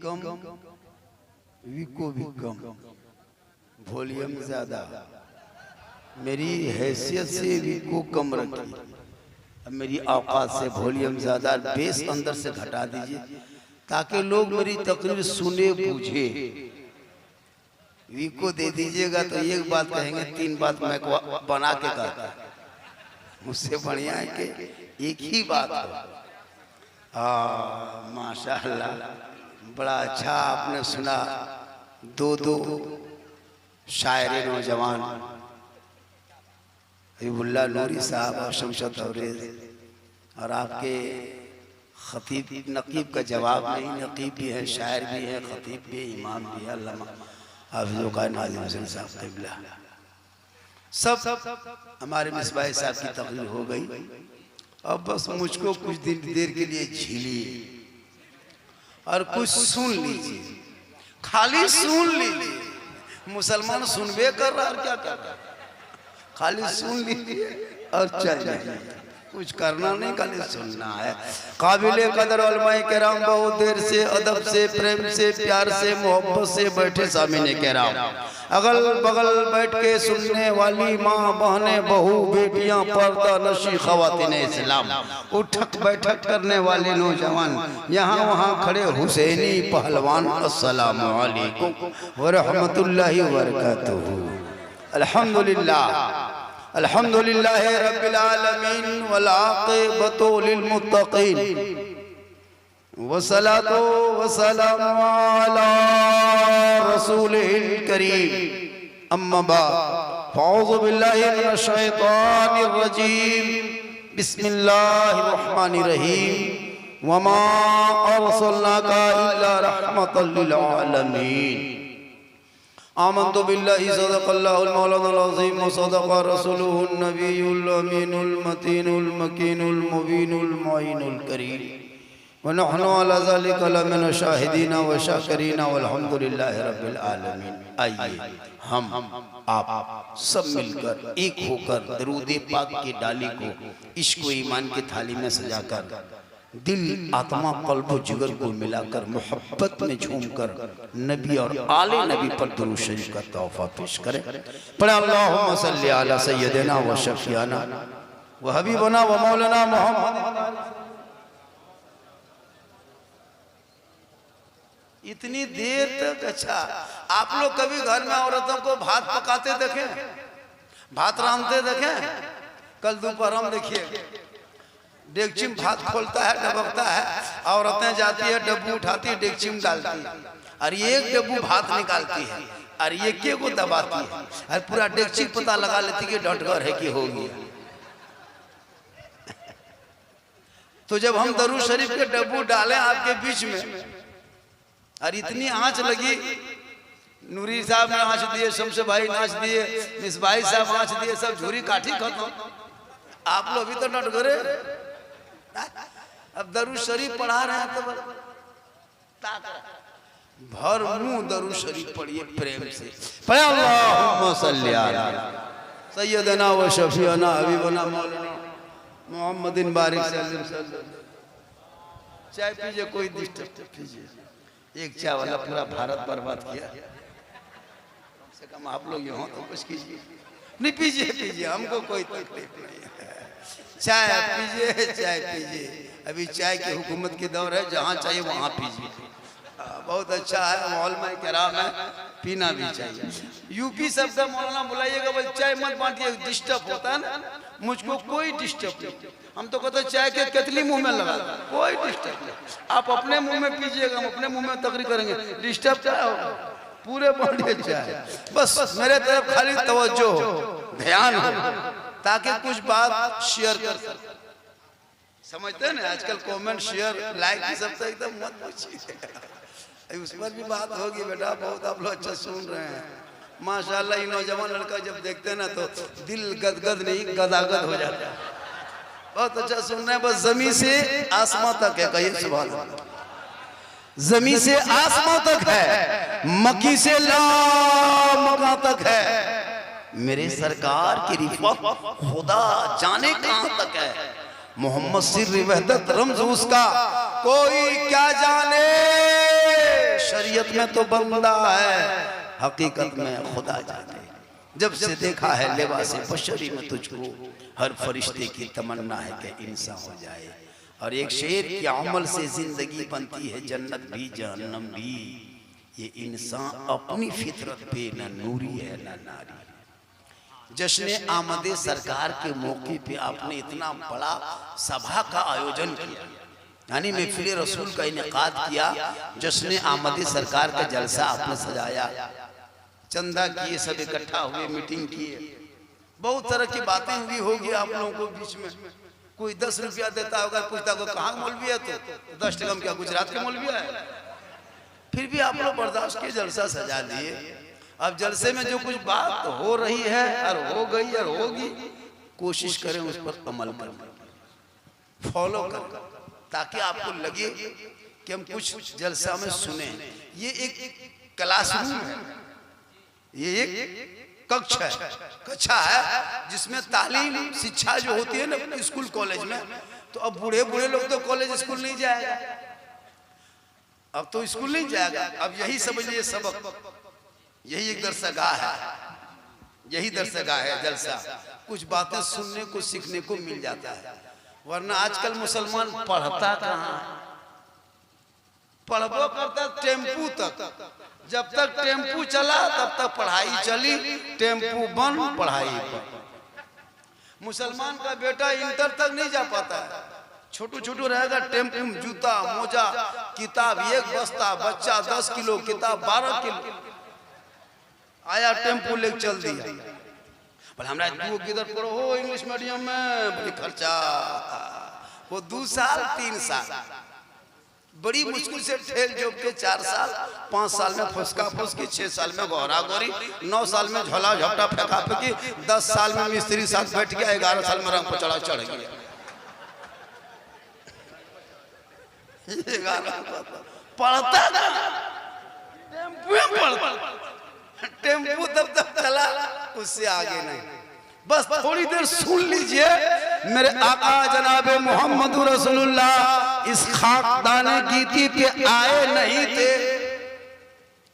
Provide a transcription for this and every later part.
कम, विको भी कम, वॉल्यूम ज्यादा। मेरी हैसियत से विको कम रखी, अब मेरी औकात से वॉल्यूम ज्यादा, बेस अंदर से घटा दीजिए ताकि लोग मेरी तकरीर सुने बूझे। विको दे दीजिएगा तो एक बात कहेंगे, तीन बात मैं बना के कहता, मुझसे बढ़िया है कि एक ही बात हो। माशाअल्लाह, बड़ा अच्छा आपने सुना। दो शायर नौजवान हबीबुल्लाह नूरी साहब और शमशद तबरेज, और आपके खतीब नकीब का जवाब नहीं, नकीब भी है, शायर भी है, खतीब भी है, इमाम भी है, अल्लामा हाफिज़ नाज़िम हुसैन साहब क़िबला। सब हमारे मिसबाह साहब की तकरीर हो गई। अब बस मुझको कुछ देर के लिए झीलिए और कुछ सुन लीजिए, खाली सुन लीजिए। मुसलमान सुनबे कर रहा, और क्या कर रहा, खाली सुन लीजिए और चल जाइए, कुछ करना नहीं, खाली सुनना है। काबिले कदर उलमाए किराम बहुत देर से अदब से प्रेम से प्यार से मोहब्बत से बैठे सामने किराम, अगल बगल बैठ के सुनने वाली माँ बहने बहू बेटियां पर्दा नशी ख़वातीन इस्लाम, उठक बैठक करने वाले नौजवान, यहाँ वहाँ खड़े हुसैनी पहलवान, अस्सलामु अलैकुम व रहमतुल्लाहि व बरकातुहू। अल्हम्दुलिल्लाह अल्हम्दुलिल्लाह रब्बिल आलमीन वल आक़िबतु लिल मुत्तक़ीन वस्सलातु वस्सलामु अला रसूलिल करीम, अम्मा बाद, फ़अऊज़ु बिल्लाहि मिनश शैतानिर रजीम, बिस्मिल्लाहिर रहमानिर रहीम, वमा अरसलनाका इल्ला रहमतल लिल आलमीन। आमन्तु बिल्लाहि सदक़ल्लाहुल मौलानाल अज़ीम व सदक़ रसूलुहुन नबियुल अमीनुल मतीनुल मकीनुल मुबीनुल मुईनुल करीम, व नहनु अला ज़ालिका लमिन शाहिदीन व शाकिरीन वल्हम्दुलिल्लाहि रब्बिल आलमीन। आइए हम आप सब मिलकर एक होकर दरूद पाक की डाली को इश्क़ व ईमान की थाली में सजाकर, दिल आत्मा कल्ब जिगर को मिलाकर मोहब्बत में झूमकर नबी और आले नबी पर दुरूद शरीफ का तोहफा पेश करें। पढ़े अल्लाहुम्मा सल्ली अला सय्यदिना व शफीअना व हबीबना व मौलाना मोहम्मद। इतनी देर तक, अच्छा आप लोग कभी घर में औरतों को भात पकाते देखें, भात रांधते देखें? कल दोपहर हम देखिए डेगची में भात खोलता है, डबकता है, औरतें जाती है, डब्बू उठाती है, डेगची में डालती है, और एक डब्बू भात निकालती है, और ये के को दबाती है, और पूरा डेगची पता लगा लेती है डटगर है कि होगी। तो जब हम दरूद शरीफ के डब्बू डालें आपके बीच में, और इतनी आंच लगी, नूरी साहब ने आंच दिए, शमशद भाई ने आंच दिए, मिसबाही साहब आंच दिए, सब झूरी काठी खत्म। आप लोग भी तो डटगरे। अब दरूद शरीफ पढ़ा रहे हैं तो भर मुंह दरूद शरीफ पढ़िए प्रेम से। पढ़े अल्लाहुम्मा सल्ली अला सय्यदना व शफीअना हबीबना मौलाना मोहम्मदिन बारिक सल्लल्लाहु। चाय पीजिए, कोई डिस्टर्ब कीजिए। एक चाय वाला पूरा भारत बर्बाद किया, कम से कम आप लोग यहाँ तो कुछ कीजिए। नहीं पीजिए, पीजिए, हमको कोई तकलीफ नहीं है। चाय पीजिए, चाय पीजिए। अभी चाय की हुकूमत की दौर है, जहाँ चाहिए वहाँ पीजिए। बहुत अच्छा है, माहौल में किराम है, पीना भी चाहिए। यूपी सब का मौलाना बुलाइएगा, बोल चाय मत बांटिए, डिस्टर्ब होता है ना। मुझको कोई डिस्टर्ब नहीं, हम तो कहते चाय के केतली मुंह में लगा, कोई डिस्टर्ब नहीं। आप अपने मुंह में पीजिएगा, हम अपने मुंह में तकरीर करेंगे, डिस्टर्ब क्या होगा? पूरे बांटिए चाय, बस मेरे तरफ खाली तवज्जो हो, ध्यान हो, ताकि कुछ बात शेयर कर सकते। समझते हैं ना, आजकल कमेंट शेयर लाइक ये सब तो एकदम मत पूछिए, उस पर भी बात होगी बेटा। बहुत आप लोग अच्छा सुन रहे हैं माशाल्लाह। ये नौजवान लड़का जब देखते हैं ना तो दिल गदगद नहीं गदागद हो जाता है। बहुत अच्छा सुन रहे हैं। बस जमीन से आसमां तक है, कहिए सुभान अल्लाह। जमीन से आसमां तक है, मक्की से लामका तक है। मेरे सरकार की रिफ़त खुदा जाने कहां तक है। मोहम्मद सिर वहदत रम्ज उसका कोई क्या जाने, बशरियत में तो बंदा है, हकीकत में खुदा जाने। जब से देखा है लिबास बशरी में तुझको, हर फरिश्ते की तमन्ना है कि इंसान हो जाए। और एक शेर के अमल से जिंदगी बनती है जन्नत भी जहन्नम भी, ये इंसान अपनी फितरत पे न नूरी है न नारी। जश्न आमदे सरकार के मौके पे आपने इतना बड़ा सभा का आयोजन किया, यानी महफिल रसूल का इनेकाद किया, जश्न आमदे सरकार का जलसा आपने सजाया, चंदा किए, सब इकट्ठा हुए, मीटिंग किए, बहुत तरह की बातें हुई होगी आप लोगों को बीच में। कोई 10 रुपया देता होगा, पूछता होगा कहाँ मौलवी है, तो 10 टका क्या गुजरात के मौलवी है। फिर भी आप लोग बर्दाश्त के जलसा सजा दिए। अब जलसे में जो कुछ बात हो रही है और हो गई और होगी, कोशिश करें उस पर अमल करें, फॉलो करें, ताकि आपको लगे कि हम कुछ जलसा में सुने। ये एक क्लासरूम है, ये एक कक्षा है जिसमें तालीम शिक्षा जो होती है ना स्कूल कॉलेज में। तो अब बूढ़े बूढ़े लोग तो कॉलेज स्कूल नहीं जाएगा, अब तो स्कूल नहीं जाएगा, अब यही समझिए सबक, यही एक दरसगाह है, यही दरसगाह है जलसा। कुछ बातें सुनने को सीखने को मिल जाता है, वरना आजकल मुसलमान पढ़ता कहाँ, पढ़बो करता टेम्पू तक, जब तक टेम्पू चला तब तक पढ़ाई चली, टेम्पू बंद पढ़ाई बंद। मुसलमान का बेटा इंटर तक नहीं जा पाता है, छोटू छोटू रहेगा, टेम्पू जूता मोजा किताब एक बस्ता, बच्चा 10 किलो किताब 12 किलो, आया टेम्पू लेके चल दिया। पर हमरा तू किधर पढ़ो हो इंग्लिश मीडियम में, बड़ी खर्चा, वो 2 साल 3 साल बड़ी मुश्किल से ठेल जोब के 4 साल 5 साल में फुसका फुसकी, 6 साल में गोहरा गोरी, 9 साल में झोला झपटा फेंका फेंकी, 10 साल में मिस्त्री साथ बैठ गया, 11 साल में रंग पर चढ़ा चढ़ गया। पढ़ता टेम्पू तब तक चला, उससे आगे नहीं। बस थोड़ी देर सुन लीजिए, मेरे आका जनाबे मोहम्मद रसूलुल्लाह इस खाकदाने गीती पे आए नहीं थे,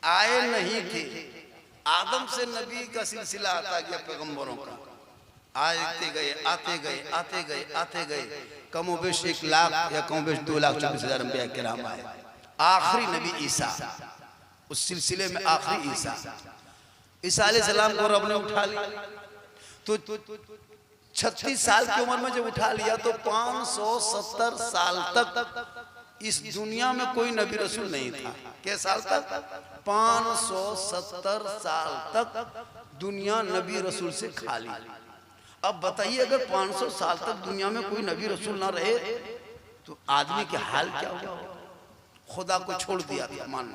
आए नहीं थे। आदम से नबी का सिलसिला आता गया पैगंबरों का, आते गए आते गए आते गए आते गए, कमोबेश 1 लाख या कमोबेश 2,24,000 अंबिया किराम आए। आखिरी नबी ईसा, उस सिलसिले में आखिरी ईसा अलैहिस्सलाम को रब ने उठा लिया। तो 36 साल की उम्र में जब उठा लिया तो 570 साल तक इस दुनिया में कोई नबी रसूल नहीं था। क्या साल तक? 570 साल तक दुनिया नबी रसूल से खाली। अब बताइए अगर 500 साल तक दुनिया में कोई नबी रसूल ना रहे तो आदमी के हाल क्या होगा। खुदा को छोड़ दिया था, मान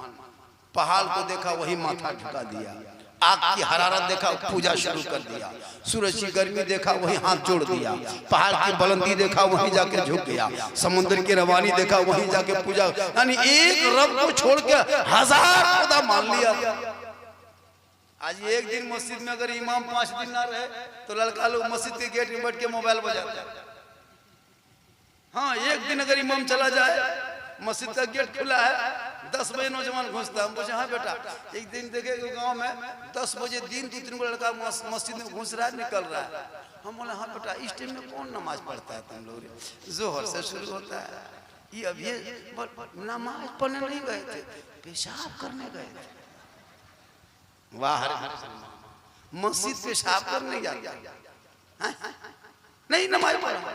पहाड़ को देखा वही माथा झुका दिया, आग की हरारत देखा पूजा शुरू कर दिया, सूरज की गर्मी देखा वही हाथ जोड़ दिया, पहाड़ की बुलंदी देखा वहीं जाके झुक गया, समुद्र की रवानी देखा वहीं जाके पूजा, यानी एक रब को छोड़ के 1000 खुदा मान लिया। आज एक दिन मस्जिद में अगर इमाम 5 दिन ना रहे तो लड़का लोग मस्जिद के गेट में बैठ के मोबाइल बजाते हैं। हाँ, एक दिन अगर इमाम चला जाए, मस्जिद का गेट खुला है, 10 बजे नौजवान घुसता, हम पूछे हाँ बेटा, एक दिन देखे गांव में 10 बजे दिन 2-3 को लड़का मस्जिद में घुस रहा है, निकल रहा है। हम बोले हाँ बेटा, इस टाइम में कौन नमाज पढ़ता है तुम लोग? जोहर से शुरू होता है, ये अब ये नमाज पढ़ने नहीं गए थे, पेशाब करने गए थे। वाह, मस्जिद पेशाब करने गया नहीं, नमाज पढ़ा।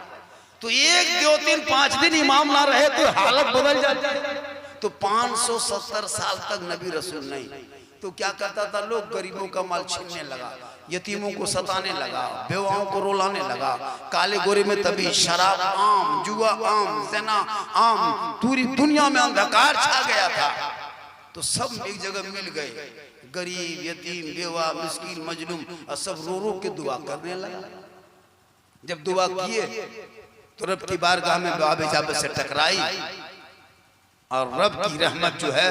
तो 1, 2, 3, 5 दिन इमाम ना रहे तो हालत बदल जाती है। तो 570 साल तक नबी रसूल नहीं, तो क्या करता था, लोग गरीबों का माल छीनने लगा, यतीमों को सताने लगा, बेवाओं को रुलाने लगा, काले गोरे में तभी शराब आम, जुआ आम, ज़िना आम, पूरी दुनिया में अंधकार छा गया था। तो सब एक जगह मिल गए, गरीब, यतीम, बेवा, मिस्कीन, मजलूम, और सब रो रो के दुआ करने लगा। जब दुआ किए तो रब की बारगाह में बाब इजाबत से टकराई और रब की रहमत जो है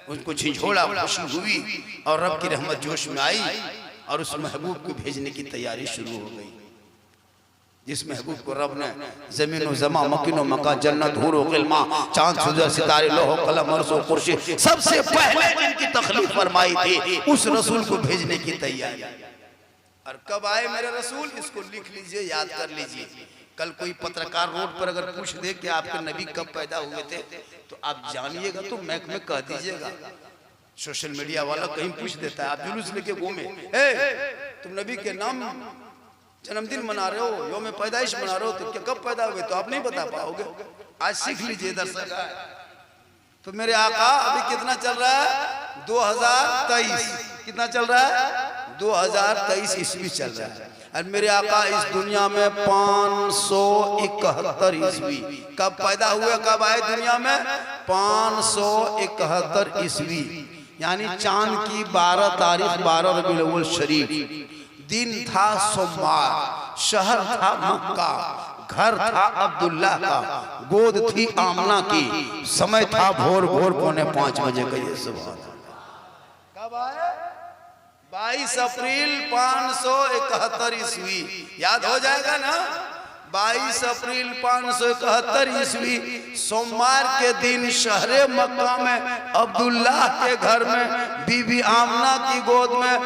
उनको झिझोड़ा, खुशी हुई और रब की रहमत जोश में आई और उस महबूब को भेजने की तैयारी शुरू हो गई। जिस महबूब को रब ने जमीन व जमा मकीनो मका जन्नत हूर व गिल्मा चांद सूरज सितारे लोहो कलम अर्श व कुर्सी सबसे पहले जिनकी तखलीक फरमाई थी उस रसूल को भेजने की तैयारी। और कब आए मेरे रसूल, इसको लिख लीजिए, याद कर लीजिए। कल कोई पत्रकार रोड पर अगर पूछ दे कि आपके नबी कब पैदा हुए थे तो आप जानिएगा तो मैक में कह दीजिएगा। सोशल मीडिया वाला कहीं पूछ देता है, आप जुलूस लेके घूमे, तुम नबी के नाम जन्मदिन मना रहे हो, योम पैदाइश मना रहे हो, तो क्या कब पैदा हुए तो आप नहीं बता पाओगे। आज सीख लीजिए दर्शक। तो मेरे आका अभी कितना चल रहा है 2023, कितना चल रहा है 2023 ईस्वी चल रहा है। और मेरे आका इस दुनिया में 571 ईस्वी कब पैदा हुए, कब आए दुनिया में 571 ईस्वी, यानी चांद की 12 तारीख 12 रबीउल अव्वल शरीफ, दिन था सोमवार, शहर था मक्का, घर था अब्दुल्ला का, गोद थी आमना की, समय था भोर भोर 4:45 बजे का। ये सुबह कब आए 22 अप्रैल 571 ईस्वी, याद हो जाएगा ना। 22 अप्रैल 571 ईस्वी सोमवार के दिन शहरे मक्का में अब्दुल्लाह के घर में बीबी आमना की गोद में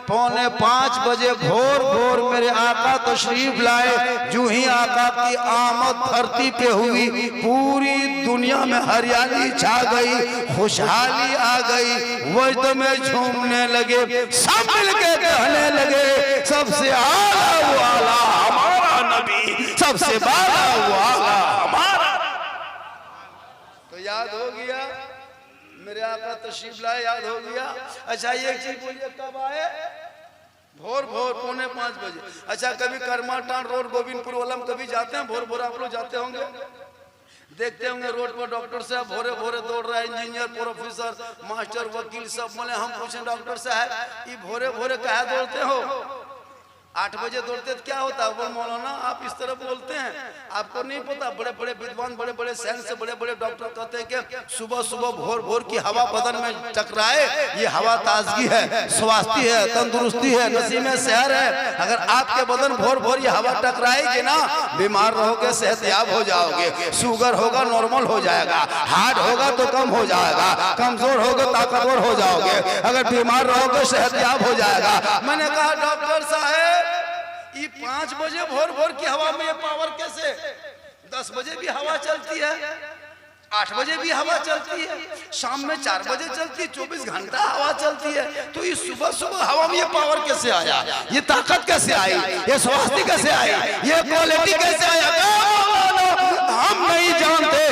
4:45 बजे भोर भोर मेरे आका तशरीफ लाए। जो ही आका की आमद धरती पे हुई पूरी दुनिया में हरियाली छा गई, खुशहाली आ गई, वजद में झूमने लगे, सब मिलके कहने लगे सबसे आला वो आला हमारा नबी, सबसे बाला वो आला हमारा। तो याद हो गया मेरे आका तशरीफ लाए, याद हो गया। अच्छा एक चीज बोलिए, कब आए भोर भोर 4:45 बजे। अच्छा कभी करमाटान रोड गोविंदपुर वालम कभी जाते हैं भोर भोर, आप लोग जाते होंगे, देखते होंगे रोड पर डॉक्टर साहब भोरे भोरे दौड़ रहा है, इंजीनियर प्रोफेसर मास्टर वकील सब। बोले हम पूछे डॉक्टर साहब ये भोरे भोरे कहाँ दौड़ते हो, 8 बजे दौड़ते तो क्या होता है। बोल मौलाना आप इस तरह बोलते हैं, आपको नहीं पता बड़े बड़े विद्वान बड़े बड़े साइंस से बड़े बड़े डॉक्टर कहते हैं कि सुबह सुबह भोर भोर की हवा बदन में टकराए, ये हवा ताजगी है, स्वास्थ्य है, तंदुरुस्ती है, नसीम शहर है। अगर आपके बदन भोर भोर ये हवा टकराएगी ना, बीमार रहोगे सेहतयाब हो जाओगे, शुगर होगा नॉर्मल हो जाएगा, हार्ट होगा तो कम हो जाएगा, कमजोर होगे ताकतवर हो जाओगे, अगर बीमार रहोगे सेहतयाब हो जाएगा। मैंने कहा डॉक्टर साहब ये 5 बजे भोर भोर की हवा में ये पावर कैसे, 10 बजे भी हवा चलती है, 8 बजे भी हवा चलती है, शाम में 4 बजे चलती है, 24 घंटा हवा चलती है, तो ये सुबह सुबह हवा में ये पावर कैसे आया, ये ताकत कैसे आई, ये स्वास्थ्य कैसे आई, ये क्वालिटी कैसे आया, हम नहीं जानते।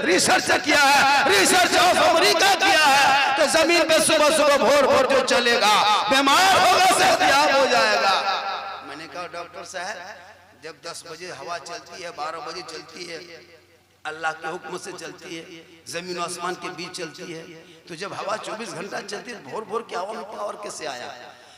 रिसर्च किया है, रिसर्च ऑफ अमेरिका किया है, तो जमीन पे सुबह सुबह भोर भोर जो चलेगा बीमार होगा सेहतयाब हो जाएगा। मैंने कहा डॉक्टर साहब जब 10 बजे हवा चलती है, 12 बजे चलती है, अल्लाह के हुक्म से चलती है, जमीन और आसमान के बीच चलती है, तो जब हवा 24 घंटा चलती है भोर भोर की हवा में पावर कैसे आया।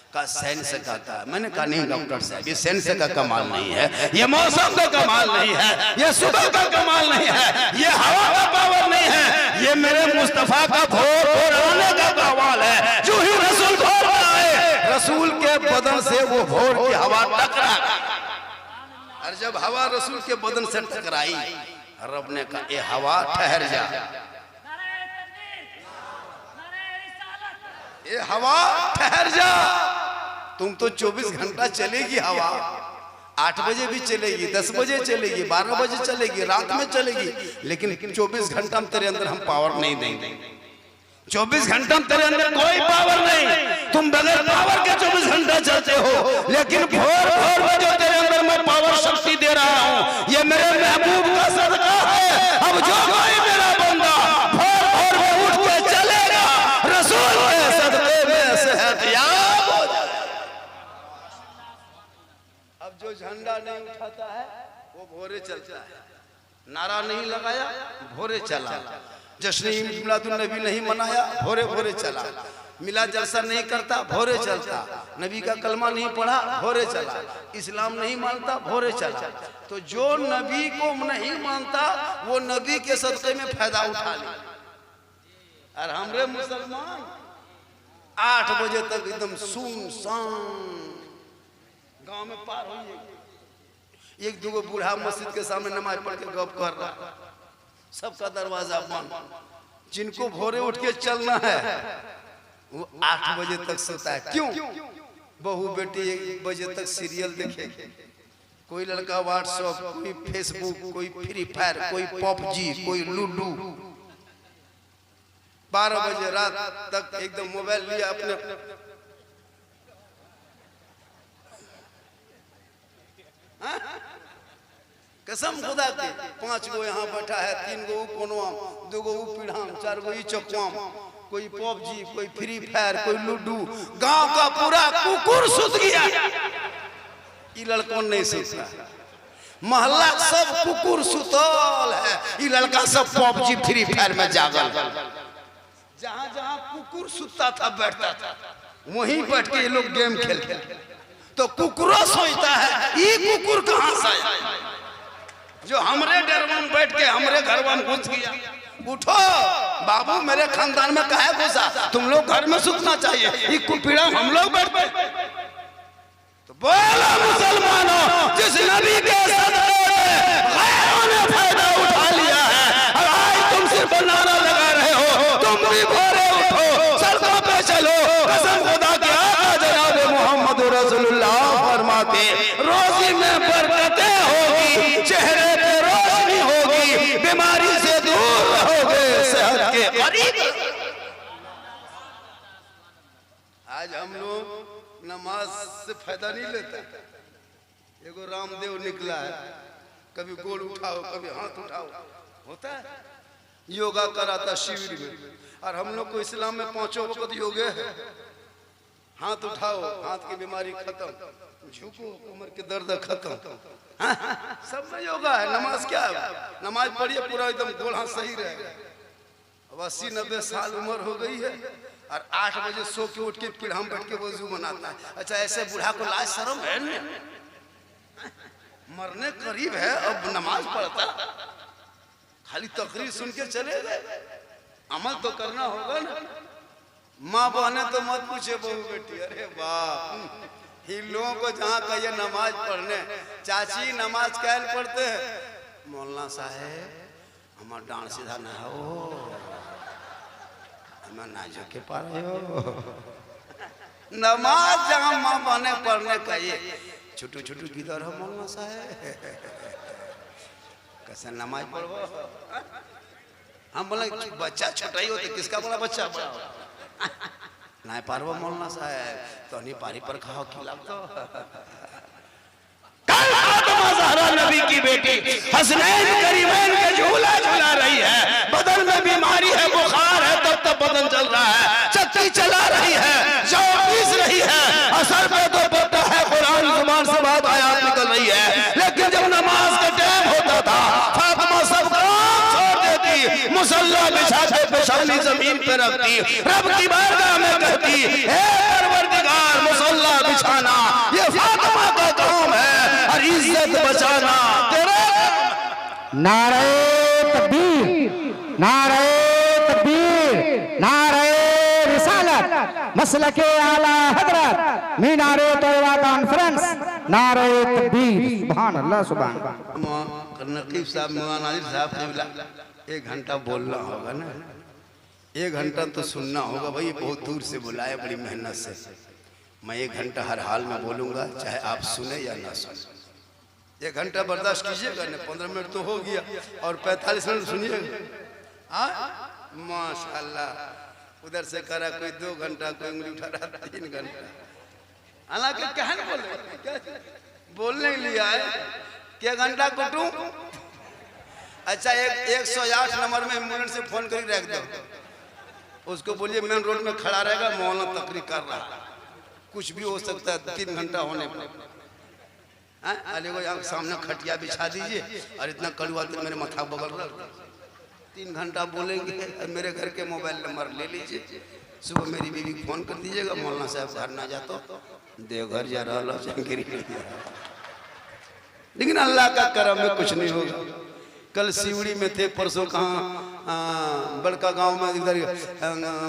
का साइंस से कहता है। मैंने कहा नहीं डॉक्टर साहब ये साइंस का कमाल नहीं है, ये मौसम का कमाल नहीं है, ये सुबह का कमाल नहीं है, ये हवा का पावर नहीं है, ये मेरे मुस्तफा का भोर भोर आने का कमाल है। जो ही रसूल भोर आए, रसूल के बदन से वो भोर की हवा टकरा, और जब हवा रसूल के बदन से टकराई, रब ने कहा ए हवा ठहर जा, ये हवा ठहर जा, तुम तो 24 घंटा चलेगी हवा, 8 बजे भी चलेगी, 10 बजे चलेगी, 12 बजे चलेगी, रात में चलेगी, लेकिन 24 घंटा में तेरे अंदर हम पावर नहीं देंगे। 24 घंटा में तेरे अंदर कोई पावर नहीं, तुम बगैर पावर के 24 घंटा चलते हो, लेकिन भोर भोर में जो तेरे अंदर मैं पावर शक्ति दे रहा हूँ ये मेरे महबूब का सदका है। अब जो कोई मेरा बंदा भोर भोर में उठ के चलेगा, रसूल के सदके में सेहतयाब हो जाएगा। अब जो झंडा नहीं उठाता है वो भोरे चलता है, नारा नहीं लगाया भोरे चला, जश्न मिलादुन नबी नहीं मनाया भोरे भोरे चला, मिलाद जलसा नहीं करता भोरे चलता, नबी का कलमा नहीं पढ़ा भोरे चला, इस्लाम नहीं मानता भोरे चला। तो जो नबी को नहीं मानता वो नबी के सदक़े में फायदा उठा ले। और हमरे मुसलमान 8 बजे तक एकदम सुनसान गांव में पार हो एक दूगो बूढ़ा मस्जिद के सामने नमाज पढ़ के गप कर रहा, सबका दरवाजा बंद। जिनको भोरे उठ के चलना है वो 8 बजे तक सोता है। क्यों? बहू बेटी 1 बजे तक सीरियल देखे, कोई लड़का व्हाट्सएप, कोई फेसबुक, कोई फ्री फायर, कोई पबजी, कोई लूडो। 12 बजे रात तक एकदम मोबाइल लिया अपने कसम खुदा के 5 गो यहाँ बैठा है, 3 गो कोनवा, 2 गो पीढ़ाम, 4 गो चौकवाम, कोई पबजी, कोई फ्री फायर, कोई लूडो। गांव का पूरा कुकुर सुत गया, ये लड़कों नहीं सुता। मोहल्ला सब कुकुर सुतल है, ये लड़का सब पबजी फ्री फायर में जागल। जहां जहां कुकुर सुतता था बैठता था, वहीं बैठ के ये लोग गेम खेलते। तो कुकुरो सोचता है ये कुकुर कहां से आया जो हमरे डरवा में बैठ के हमरे घरवा में घुस गया। उठो बाबू, मेरे खानदान में काहे घुसा? तुम लोग घर में सुतना चाहिए, ये कुपीड़ा हम लोग बैठते। तो बोलो मुसलमानों, जिस नबी के सदक़े गैरों ने फायदा उठा लिया है, और आज तुम सिर्फ नारा लगा रहे हो, तुम भी भोरे उठो, सड़कों पे चलो। कसम खुदा की आका जनाब मोहम्मद रसूलुल्लाह फरमाते, रोजी में बरकतें होगी, चेहरे पे रोशनी होगी, बीमारी से दूर रहोगे, सेहत के करीब। आज हम लोग नमाज से फायदा नहीं लेते। एगो रामदेव निकला है, कभी गोड़ उठाओ, कभी हाथ उठाओ, होता है। योगा कराता शिविर में, और हम लोग को इस्लाम में 5 वक्त योगे है। हाथ उठाओ, हाथ की बीमारी खत्म, झुको, कमर के दर्द खत्म, सब में योगा है। नमाज क्या है? नमाज पढ़िए पूरा एकदम गोड़ हाथ सही रहेगा। अब 80-90 साल उम्र हो गई है, और 8 बजे सो के उठ के फिर हम बैठ के वजू बनाता है। अच्छा, ऐसे बूढ़ा को लाज शर्म है ना? मरने करीब है, अब नमाज पढ़ता, खाली तकरीर सुन के चले गए। अमल तो करना होगा ना। माँ बहने तो मत पूछे बहू बेटी, अरे बाप, इन लोगों को जहाँ कहिए नमाज पढ़ने, चाची नमाज कैल पढ़ते हैं? मौलाना साहेब हमारा डांड सीधा ना हो, नाजो के पारे हो। नमाज जहाँ माँ बहने पढ़ने कहिए, छोटू छोटू किधर हो मौलाना साहेब, कैसे नमाज पढ़ो? हम बोले बच्चा छोटा ही होता, किसका बड़ा बच्चा बड़ा ना पारवा मौलाना साहब, तो नहीं पारी पर खाओ खिलाओ। तो कल फातिमा ज़हरा नबी की बेटी हसनैन करीमैन के झूला झूला रही है, बदन में बीमारी है, बुखार है, तब बदन चल रहा है, चक्की चला रही है, जौ पीस रही है, असर पे तो पड़ता है, कुरान जुबान से बात आयात निकल रही है। लेकिन जब नमाज का टाइम होता था, फातिमा सब काम छोड़ देती, मुसल्ला बिछाते पेशानी जमीन पे रखती, रब की बारगाह में कहती, हे परवरदिगार, मुसल्ला बिछाना ये फातिमा का काम है, और इज्जत बचाना तेरा। नारे तकबीर, नारे तकबीर, नारे रिसालत, मसलके आला हजरत, मीनारे तौबा कॉन्फ्रेंस, नारे तकबीर, सुभान अल्लाह, सुभान अल्लाह। नकीब साहब, मौलाना नाजिर साहब, 1 घंटा बोलना होगा ना, 1 घंटा तो सुनना होगा भाई। बहुत दूर से बुलाया, बड़ी मेहनत से। मैं 1 घंटा हर हाल में बोलूंगा, चाहे आप सुने या ना सुने। 1 घंटा बर्दाश्त कीजिएगा ना, 15 मिनट तो हो गया, और 45 मिनट सुनिएगा। माशाल्लाह, उधर से करा कोई 2 घंटा, कोई उंगली उठा रहा 3 घंटा। हालांकि क्या बोलने के लिए आए, क्या घंटा कुटू। अच्छा, 108 नंबर में एम्बुलेंस से फोन कर रख दो, उसको बोलिए मेन रोड में खड़ा रहेगा, मौलाना तकरीर कर रहा है, कुछ भी हो सकता है 3 घंटा होने पर। अली को यहाँ सामने खटिया बिछा दीजिए, और इतना कड़वा तो मेरे माथा बगल रहा, 3 घंटा बोलेंगे। मेरे घर के मोबाइल नंबर ले लीजिए, सुबह मेरी बीवी को फोन कर दीजिएगा, मौलाना साहब घर ना जातो, देवघर जा रहा, लेकिन अल्लाह का करम में कुछ नहीं होगा। कल सिवड़ी में थे, परसों कहाँ बड़का गांव में इधर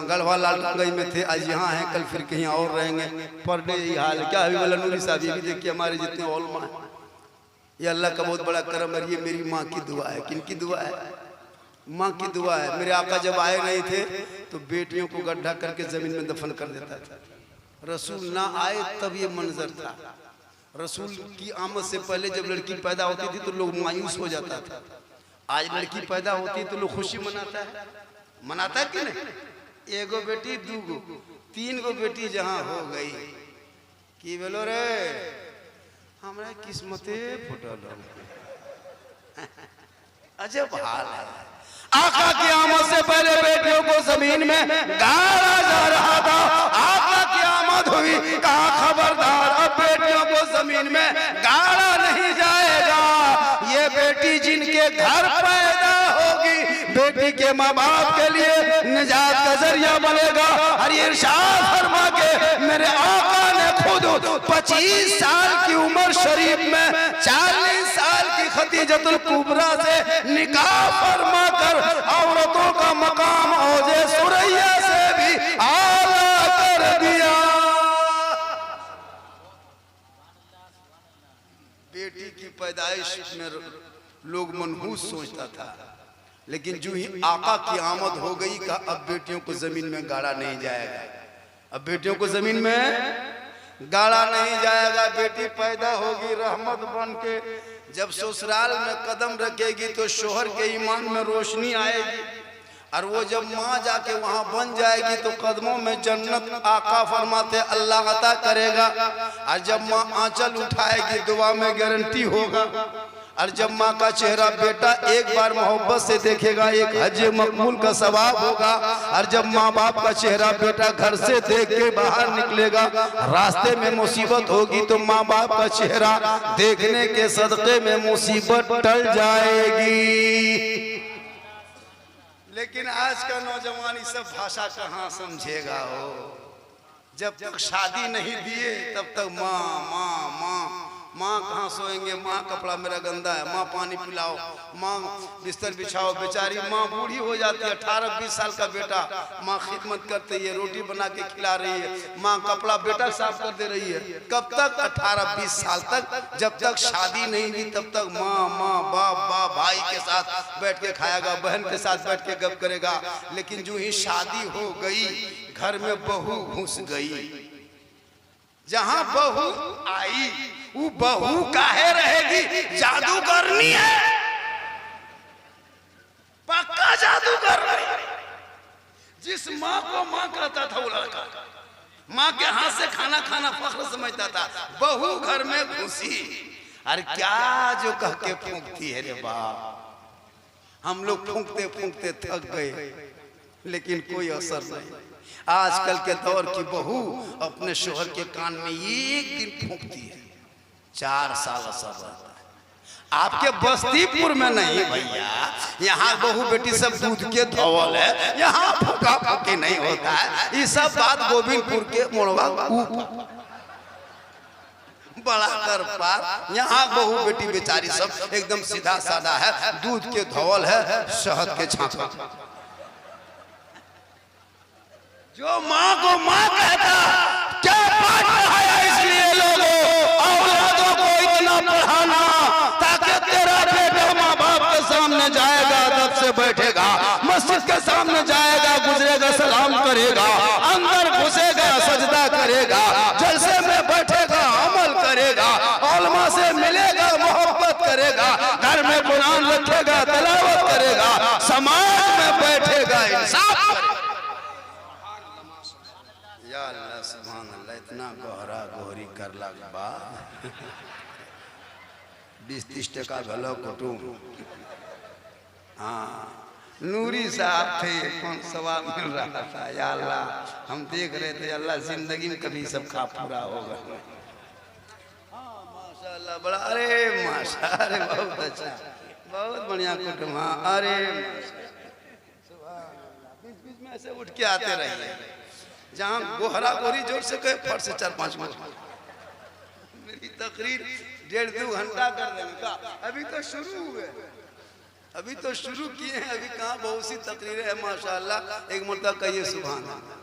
गढ़वा लालगंज में थे, आज यहाँ हैं, कल फिर कहीं और रहेंगे। पर डे ये हाल क्या अभी वाला नूरी साहब ये भी देखिए हमारे जितने ओलमा है, ये अल्लाह का बहुत बड़ा करम है। ये मेरी माँ की दुआ है। किन की दुआ है? माँ की दुआ है। मेरे आका जब आए नहीं थे तो बेटियों को गड्ढा करके जमीन में दफन कर देता था। रसूल ना आए तब ये मंजर था। रसूल की आमद से पहले जब लड़की पैदा होती थी तो लोग मायूस हो जाता था। आज लड़की पैदा होती है तो लोग खुशी मनाता है। मनाता है कि नहीं? एगो बेटी, दूगो, तीन गो बेटी जहाँ हो गई की बोलो रे हमारा किस्मते फुटल। अजब हाल है। आका की आमद से पहले बेटियों को जमीन में गाड़ा जा रहा था। आका की आमद हुई, कहा खबरदार अब बेटियों को जमीन में गाड़ा नहीं जाएगा। ये बेटी जिनके घर पैदा होगी बेटी के माँ बाप के लिए निजात का जरिया बनेगा। और ये इरशाद फरमा के मेरे आका ने खुद 25 साल की उम्र शरीफ में 40 साल की खदीजतुल कुबरा से निकाह फरमा कर औरतों का मकाम औजे सुरैया से भी आला कर दिया। बेटी की पैदाइश में लोग मनहूस सोचता था, लेकिन जो ही आका की आमद हो गई कहा अब बेटियों को जमीन में गाड़ा नहीं जाएगा। अब बेटियों को जमीन में गाड़ा नहीं जाएगा। बेटी पैदा होगी रहमत बन के, जब ससुराल में कदम रखेगी तो शोहर के ईमान में रोशनी आएगी। और वो जब माँ जाके वहाँ बन जाएगी तो कदमों में जन्नत आका फरमाते अल्लाह अता करेगा। और जब माँ आंचल उठाएगी दुआ में गारंटी होगा। और जब माँ का चेहरा बेटा एक बार मोहब्बत से देखेगा एक हज मकबूल का सवाब होगा। और जब माँ बाप का चेहरा बेटा घर से देख के बाहर निकलेगा, रास्ते में मुसीबत होगी तो माँ बाप का चेहरा देखने के सदक़े में मुसीबत टल जाएगी। लेकिन आज का नौजवान इस सब भाषा कहाँ समझेगा हो। जब तक शादी नहीं दिए तब तक माँ माँ माँ माँ कहाँ सोएंगे, माँ कपड़ा मेरा गंदा है, माँ पानी पिलाओ, माँ बिस्तर बिछाओ। बेचारी माँ बूढ़ी हो जाती है, 18-20 साल का बेटा, माँ खिदमत करती है, रोटी बना के खिला रही है, माँ कपड़ा बेटा साफ कर दे रही है। कब तक? 18-20 साल तक। जब तक शादी नहीं हुई तब तक माँ माँ बाप भाई के साथ बैठ के खाएगा, बहन के साथ बैठ के गप करेगा। लेकिन जो ही शादी हो गई घर में बहू घुस गई। जहाँ बहू आई वो बहू काहे रहेगी? जादू करनी है, पक्का जादू कर रही है। जिस माँ को माँ कहता था वो लड़का माँ के हाथ से खाना खाना फख्र समझता था, बहू घर में घुसी। अरे क्या जो कह के फूंकती है रे बाप। हम लोग फूंकते फूंकते थक गए लेकिन कोई असर नहीं। आजकल के दौर की बहू अपने शोहर के कान में एक दिन फूंकती है, 4 साल असर रहता है। आपके बस्तीपुर में नहीं भैया, यहाँ बहू बेटी सब दूध के धवल है, यहाँ फूका फूकी नहीं होता है। ये सब बात गोविंदपुर के मोड़वा बड़ा कर पार। यहाँ बहू बेटी बेचारी सब एकदम सीधा साधा है, दूध के धवल है, शहद के छाछा। जो माँ को माँ कहता क्या पाठ पढ़ाया इसलिए लोगों औलादों को इतना पढ़ाना ताकि तेरा बेटा माँ बाप के सामने जाएगा अदब से बैठेगा, मस्जिद के सामने जाएगा गुजरेगा सलाम करेगा, अंदर घुसेगा सजदा करेगा, जलसे में बैठेगा अमल करेगा, उलमा से मिलेगा मोहब्बत करेगा, घर में कुरान रखेगा तिलावत करेगा, समाज में बैठेगा इंसाफ करेगा। या अल्लाह सुभान अल्लाह, इतना गहरा गोहरी करला के बाद 20-30 टका भलो कुटुम। हाँ नूरी साहब थे, कौन सवाब मिल रहा था। या अल्लाह हम देख रहे थे, अल्लाह जिंदगी में कभी सब खा पूरा होगा। माशाअल्लाह बड़ा, अरे माशा, अरे बहुत अच्छा, बहुत बढ़िया कुटुम। हाँ अरे बीच में ऐसे उठ के आते रहिए, जहाँ गोहरा गोरी जोर से कहे फट से 4-5 मिनट। मेरी तकरीर 1.5-2 घंटा कर देंगे, अभी तो शुरू हुए, अभी तो शुरू किए हैं, अभी कहाँ बहुत सी तकरीरें हैं माशाल्लाह। एक मरतबा कहिए सुभान अल्लाह।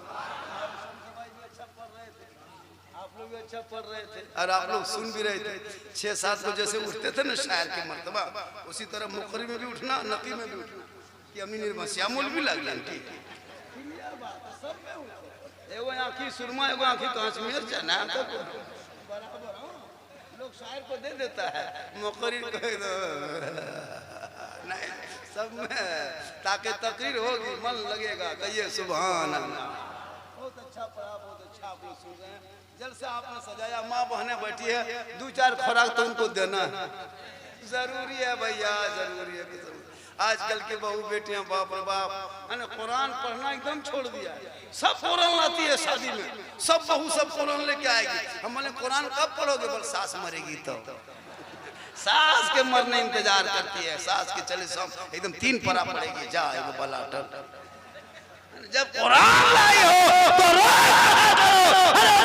आप लोग भी अच्छा पढ़ रहे थे और आप लोग सुन भी रहे थे। 6-7 को जैसे उठते थे ना शायर के मरतबा, उसी तरह मुकर्री में भी उठना, नकी में भी उठना कि अमीन श्यामुल भी लग जाती एगो आँखी सुरमा, एगो आँखी कांच में चना तो बराबर लोग शायर को दे देता है, मुकर्री को नहीं, सब में ताकि तकरीर होगी मन लगेगा। कहिए सुभान अल्लाह। बहुत अच्छा पढ़ा, बहुत अच्छा आप लोग सुन रहे हैं। जलसा आपने सजाया, माँ बहनें बैठी है, 2-4 खुराक तो उनको देना जरूरी है भैया, जरूरी है। आजकल के बहू बेटियां बाप रे बाप मैंने कुरान पढ़ना एकदम छोड़ दिया है। सब कुरान लाती है शादी में, सब बहू सब कुरान लेके आएगी। हम बोले कुरान कब पढ़ोगे? बोल सास मरेगी तो। सास के मरने इंतजार करती है, सास के चले सब एकदम 3 परा पड़ेगी। जा एगो बलाटल जब कुरान लाई हो तो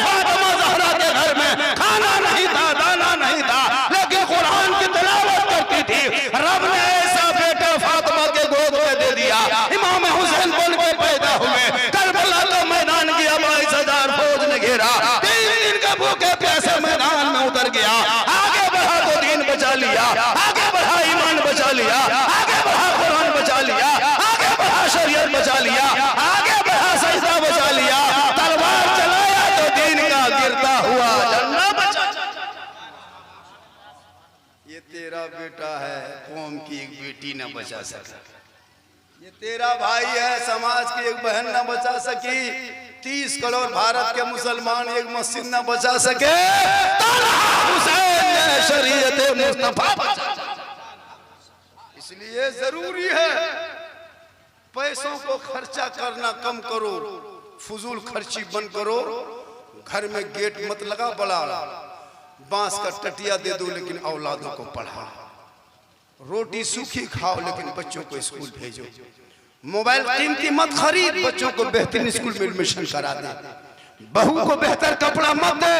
फातिमा ज़हरा के घर में खाना नहीं था, दाना नहीं था, लेकिन कुरान की तिलावत करती थी। रब ने ऐसा बेटा फातिमा के गोद में दे दिया। इमाम हुसैन बोल के पैदा हुए, करबला का मैदान गया, 22,000 फौज ने घेरा, 3 दिन के भूखे प्यासे मैदान में उतर गया। आगे बढ़ा तो दीन बचा लिया, आगे बढ़ा ईमान बचा लिया, आगे बढ़ा कुरान बचा लिया, आगे बढ़ा शरीयत बचा लिया, आगे बढ़ा सजदा बचा लिया, तलवार चलाया तो दीन का गिरता हुआ झंडा बचा। ये तेरा बेटा है, कौम की एक बेटी न बचा सका। ये तेरा भाई है, समाज की एक बहन न बचा सकी। 30 करोड़ भारत के मुसलमान एक मस्जिद न बचा सके, हुसैन ने शरीयत मुस्तफा बचा। इसलिए जरूरी है पैसों को खर्चा करना कम करो, फजूल खर्ची बंद करो। घर में गेट मत लगा बड़ा, बांस का टटिया दे दो लेकिन औलादों को पढ़ा। रोटी सूखी खाओ लेकिन बच्चों को स्कूल भेजो। मोबाइल कीमती मत खरीद, बच्चों को बेहतरीन स्कूल में एडमिशन करा दे। बहू को बेहतर कपड़ा मत दे,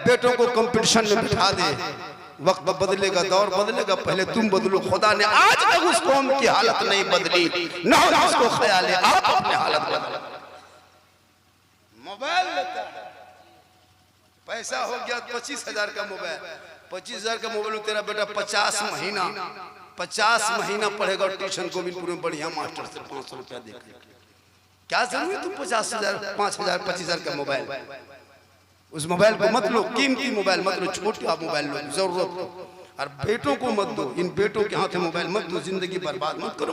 बेटों को कंपटीशन में बिठा दे। वक्त बदलेगा, दौर बदलेगा, पहले तुम बदलो। खुदा ने आज तक उस कौम की हालत नहीं बदली, न उसको ख्याल है आप अपने हालत बदलो। मोबाइल लेता है, पैसा हो गया 25,000 का मोबाइल, 25,000 का मोबाइल में तेरा बेटा 50 महीना पढ़ेगा ट्यूशन गोविंदपुर में बढ़िया मास्टर से 500 रुपया देकर। क्या जरूरी तुम 50,000, 5,000, 25,000 का मोबाइल? उस मोबाइल को मत लो, कीमती मोबाइल मत लो, छोटा मोबाइल लो जरूरत को। और बेटों को मत दो, इन बेटों के हाथ में मोबाइल मत दो, जिंदगी बर्बाद मत करो।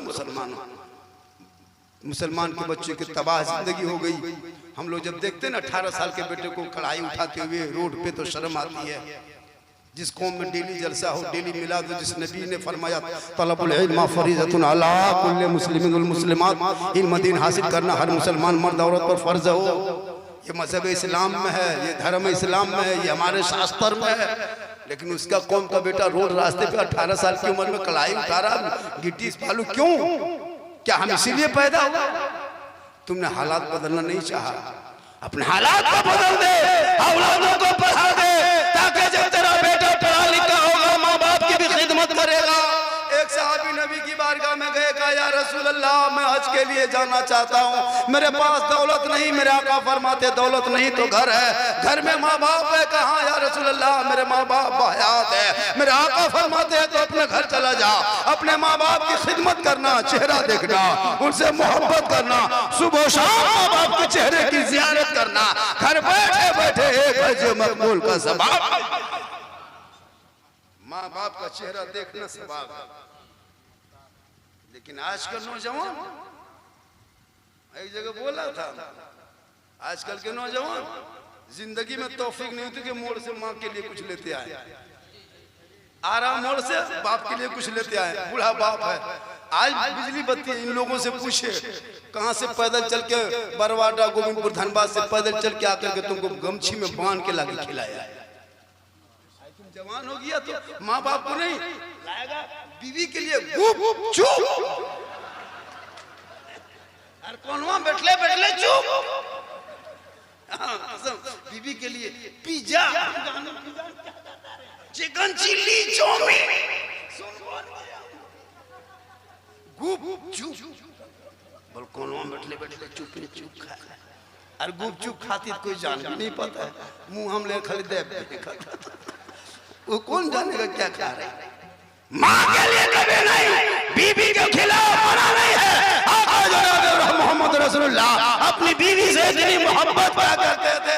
मुसलमान के बच्चे की तबाह जिंदगी हो गई। हम लोग जब देखते ना 18 साल के बेटे को कढ़ाई उठाते हुए रोड पे तो शर्म आती है। जिस कौम में डेली जलसा हो, डेली मिलाद हो, जिस नबी ने फरमाया तलबुल इल्म फरीज़तुन अला कुल्लि मुस्लिमिन वल मुस्लिमात, इल्म दीन हासिल करना हर मुसलमान मर्द औरत पर फर्ज हो। ये मजहब इस्लाम में है, ये धर्म इस्लाम में है, ये हमारे शास्त्र में है। लेकिन उसका कौम का बेटा रोड रास्ते पे 18 साल की उम्र में कढ़ाई उठा रहा, गिट्टी बालू। क्यों? क्या हम इसीलिए पैदा हुआ? तुमने हालात बदलना नहीं चाहा, अपने हालात को बदल दे, औलादों को पढ़ा दे, ताकि जब तेरा बेटा पढ़ा लिखा होगा माँ बाप की भी खिदमत करेगा। एक सहाबी नबी की बारगाह में गए, कहा या रसूल अल्लाह मैं हज के लिए जाना चाहता हूँ, मेरे पास दौलत नहीं। मेरे आका फरमाते दौलत नहीं तो घर है, घर में माँ बाप है। कहा या रसूल अल्लाह मेरे माँ बाप हयात है। मेरे आका फरमाते हैं तो अपने घर चला जा, अपने माँ बाप की खिदमत करना, चेहरा देखना, उनसे मोहब्बत करना, सुबह शाम माँ बाप के चेहरे की जियारत करना, घर बैठे बैठे एक हज मकबूल का सवाब। माँ बाप का चेहरा देखना सवाब है। लेकिन आजकल नौजवान, एक जगह बोला था, आजकल के नौजवान जिंदगी में तौफीक नहीं होती कि मोड़ से माँ के लिए कुछ लेते आए, आराम मोड़ से बाप के लिए कुछ लेते आए। बूढ़ा बाप है, आज बिजली बत्ती इन लोगों से पूछे कहाँ से पैदल चल के बरवाडा गोविंदपुर धनबाद से पैदल चल के आकर के तुमको गमछी में बांध के लाके खिलाया है। तुम जवान हो गया तो माँ बाप को नहीं लाएगा, बीवी के लिए गुप चुप, और कौनवा बैठले बैठले चुप। बीवी के लिए पिज्जा, चिकन चिल्ली, चाउमीन। गुपचुप बोल कोनो बैठले बैठले चुप चुप खा और गुपचुप खाती तो कोई जान भी नहीं पाता है, मुंह हम ले खाली दे वो कौन जानेगा क्या खा रहे हैं। माँ के लिए कभी नहीं, बीबी के खिलाफ मना नहीं है। आका जनाब मोहम्मद रसूलुल्लाह अपनी बीवी से इतनी मोहब्बत किया करते थे।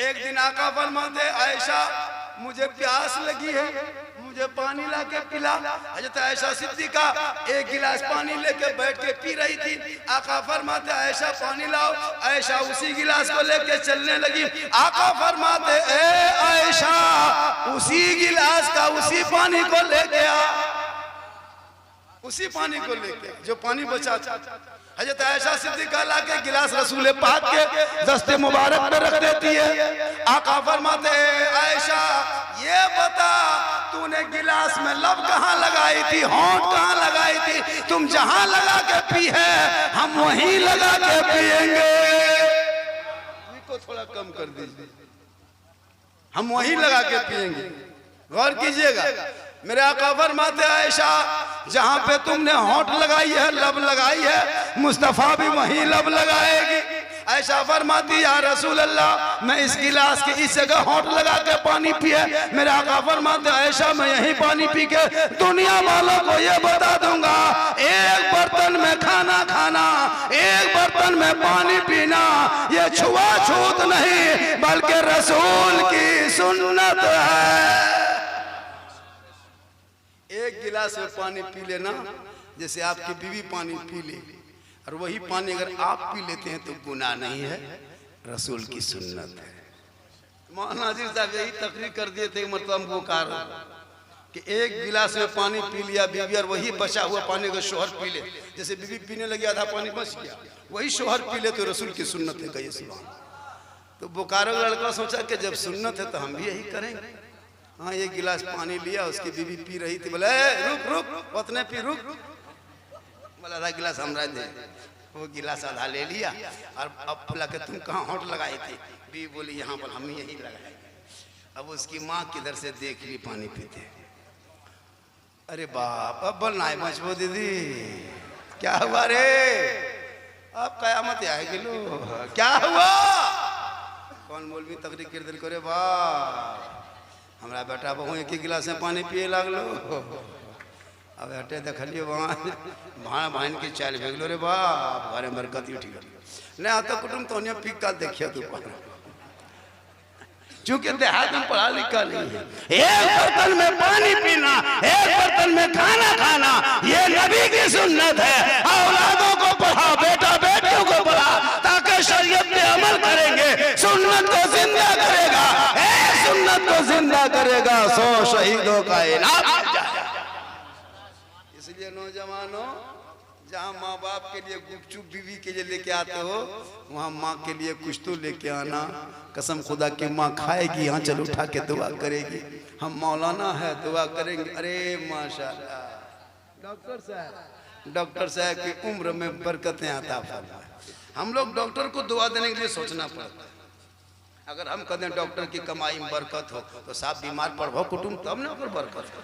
एक दिन आका फरमाते आयशा मुझे प्यास लगी है, मुझे पानी ला के पिला। हजरत आयशा सिद्दीका एक गिलास पानी लेके बैठ के पी रही थी। आका फरमाते आयशा पानी लाओ। आयशा उसी गिलास को लेके चलने लगी। आका फरमाते ए आयशा उसी गिलास का उसी पानी को लेके आ, उसी पानी को लेके जो पानी बचा था। हजरत आयशा सिद्दीका लाके गिलास रसूल पाक के दस्ते मुबारक में रख देती है। आका फरमाते आयशा ये बता तूने गिलास में लब कहाँ लगाई थी, होंठ कहाँ लगाई थी? तुम जहां लगा के पी है हम वहीं लगा के पिएंगे। को थोड़ा कम कर दीजिए, हम वहीं लगा के पिएंगे। गौर कीजिएगा मेरे आका फरमाते आयशा जहां पे तुमने होंठ लगाई है लब लगाई है मुस्तफा भी वहीं लब लगाएगी। ऐसा फरमाती या रसूल अल्लाह मैं इस गिलास के इस जगह होंठ लगा के पानी पिए। मेरे आका फरमाते ऐसा मैं यही पानी पी के दुनिया वालों को ये बता दूंगा एक बर्तन में खाना खाना एक बर्तन में पानी पीना ये छुआछूत नहीं बल्कि रसूल की सुन्नत है। एक गिलास में पानी पी लेना जैसे आपकी बीवी पानी पी ले, और वही पानी अगर आप पी लेते हैं तो गुनाह नहीं है, रसूल की सुन्नत है। मौलाना जी साहब यही तकरीर कर दिए थे मतलब हमको कार कि एक गिलास में पानी पी लिया बीवी और वही बचा हुआ पानी अगर शोहर पी ले, जैसे बीवी पीने लगी आधा पानी बच गया वही शोहर पी ले तो रसूल की सुन्नत है। कहिए सुभान। तो बोकारो का लड़का सोचा कि जब सुन्नत है तो हम भी यही करेंगे। हाँ एक गिलास पानी लिया उसकी बीवी पी रही थी, बोले रुक रुक उतने पी रुक, बोला आधा गिलास हमरा दे। वो गिलास आधा ले लिया और अब बोला कि तुम कहाँ होंठ लगाई थी? बीवी बोली यहाँ पर हम यही लगाए। अब उसकी माँ किधर से देख ली पानी पीते, अरे बाप अब बोलना है मजबू दीदी क्या हुआ रे, अब कयामत आएगी लो क्या हुआ? कौन मौलवी तकरीर कर दिल करे बाप हमरा बेटा बहु एक ही गिलास में पानी पिए लागलो। अब हटे देखलिए वहाँ भाण भाइन के चाल भेगलो रे बाप घरे बरकत उठी गई नहीं आता कुटुम तो पी का देखिए तू चूंकि देहात में पढ़ा लिखा नहीं है। एक बर्तन में पानी पीना एक बर्तन में खाना खाना ये नबी की सुन्नत है। औलादों को पढ़ा बेटा बेटियों को पढ़ा ताकि शरीयत पे अमल करेंगे, सुन्नत को जिंदा करेगा, सुन्नत को जिंदा करेगा 100 शहीदों का इनाम मिल जाएगा। इसलिए नौजवानों जहाँ माँ बाप के लिए गुपचुप बीवी के लिए लेके आते हो वहाँ माँ के लिए कुछ तो लेके आना। कसम खुदा की माँ खाएगी यहाँ चल उठा के दुआ करेगी, हम मौलाना है दुआ करेंगे। अरे माशाल्लाह डॉक्टर साहब की उम्र में बरकतें आता फरमाए। हम लोग डॉक्टर को दुआ देने के लिए सोचना पड़ता है। अगर हम कहते हैं डॉक्टर की कमाई में बरकत हो तो साहब बीमार पड़ो कुटुंब तब ना अगर बरकत हो,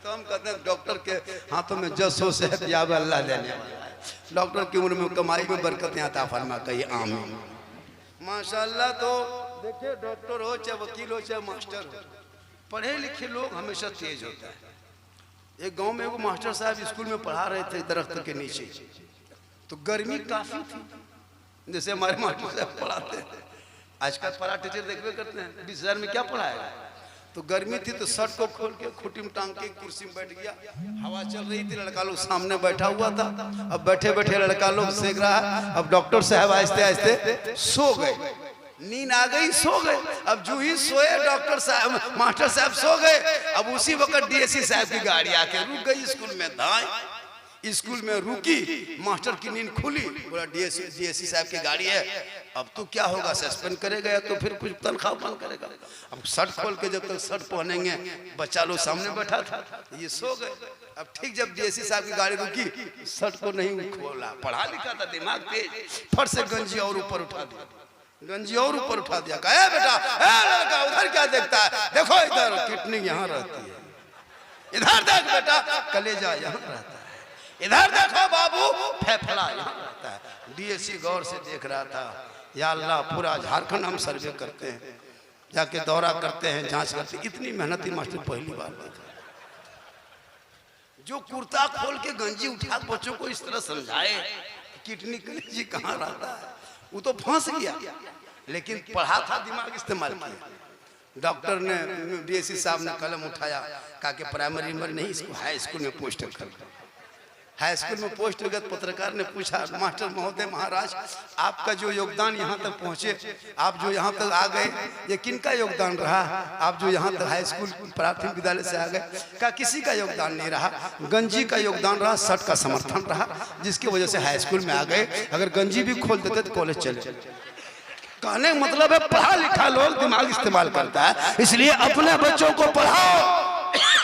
तो हम कहते हैं डॉक्टर के हाथों में जस हो सेहत याब अल्लाह देने वाला है। डॉक्टर की उम्र में कमाई में बरकतें आता फरमा कहिए आमीन माशाल्लाह। तो देखिए डॉक्टर हो चाहे वकील हो चाहे मास्टर हो, पढ़े लिखे लोग हमेशा तेज होता है। एक गांव में वो मास्टर साहब स्कूल में पढ़ा रहे थे दरख्त के नीचे, तो गर्मी काफी थी जैसे हमारे मास्टर साहब पढ़ाते हैं। आजकल पढ़ा टीचर देखते करते हैं 20,000 में क्या पढ़ाएगा। तो गर्मी थी तो शर्ट को खोल के खूटी में टांग के कुर्सी में बैठ गया, हवा चल रही थी, लड़का लोग सामने बैठा हुआ था। अब बैठे बैठे लड़का लोग सेक रहा है। अब डॉक्टर साहब आहिस्ते आहिस्ते सो गए, नींद आ गई सो गए। अब जो ही सोए डॉक्टर साहब मास्टर साहब सो गए। अब उसी वक्त डीएससी साहब की गाड़ी आके रुक गई स्कूल में। धाई स्कूल में रुकी, मास्टर की नींद खुली, बोला डीएससी साहब की गाड़ी है अब तो क्या होगा, सस्पेंड करेगा या तो फिर कुछ तनख्वाह बंद करेगा। अब शर्ट खोल के जब तक शर्ट पहनेंगे बच्चा लोग सामने बैठा था ये सो गए। अब ठीक जब डीएससी साहब की गाड़ी रुकी शर्ट को नहीं खोला, पढ़ा लिखा था दिमाग तेज, फट से गंजी और ऊपर उठा दिया, गंजी और ऊपर उठा दिया। कहा बेटा लड़का उधर क्या देखता है, देखो इधर किडनी यहाँ रहती है, इधर देख बेटा कलेजा यहाँ रहता है। इधर देखो बाबू, फेफड़ा यहाँ रहता है। डीएससी गौर से देख रहा था, या अल्लाह पूरा झारखंड हम सर्वे करते हैं, जाके दौरा करते हैं, जांच करते हैं। इतनी मेहनती मास्टर पहली बार देखा। जो कुर्ता खोल के गंजी उठा बच्चों को इस तरह समझाए किडनी कलेजी कहाँ रहता है, वो तो फंस गया। लेकिन पढ़ा था, दिमाग इस्तेमाल किया। डॉक्टर ने, डीएससी साहब ने कलम उठाया, कहा कि प्राइमरी में नहीं, इसको हाई स्कूल में पोस्ट कर। हाई स्कूल में पोस्ट हो गया। पत्रकार ने पूछा, मास्टर महोदय महाराज, आपका जो योगदान यहाँ तक पहुँचे, आप जो यहाँ तक आ गए, ये किनका योगदान रहा? आप जो यहाँ तक हाई स्कूल प्राथमिक विद्यालय से आ गए? क्या किसी का योगदान नहीं रहा, गंजी का योगदान रहा, शर्ट का समर्थन रहा, जिसकी वजह से हाई स्कूल में आ गए। अगर गंजी भी खोल देते तो कॉलेज चले। कहने का मतलब है पढ़ा लिखा लोग दिमाग इस्तेमाल करता है, इसलिए अपने बच्चों को पढ़ाओ।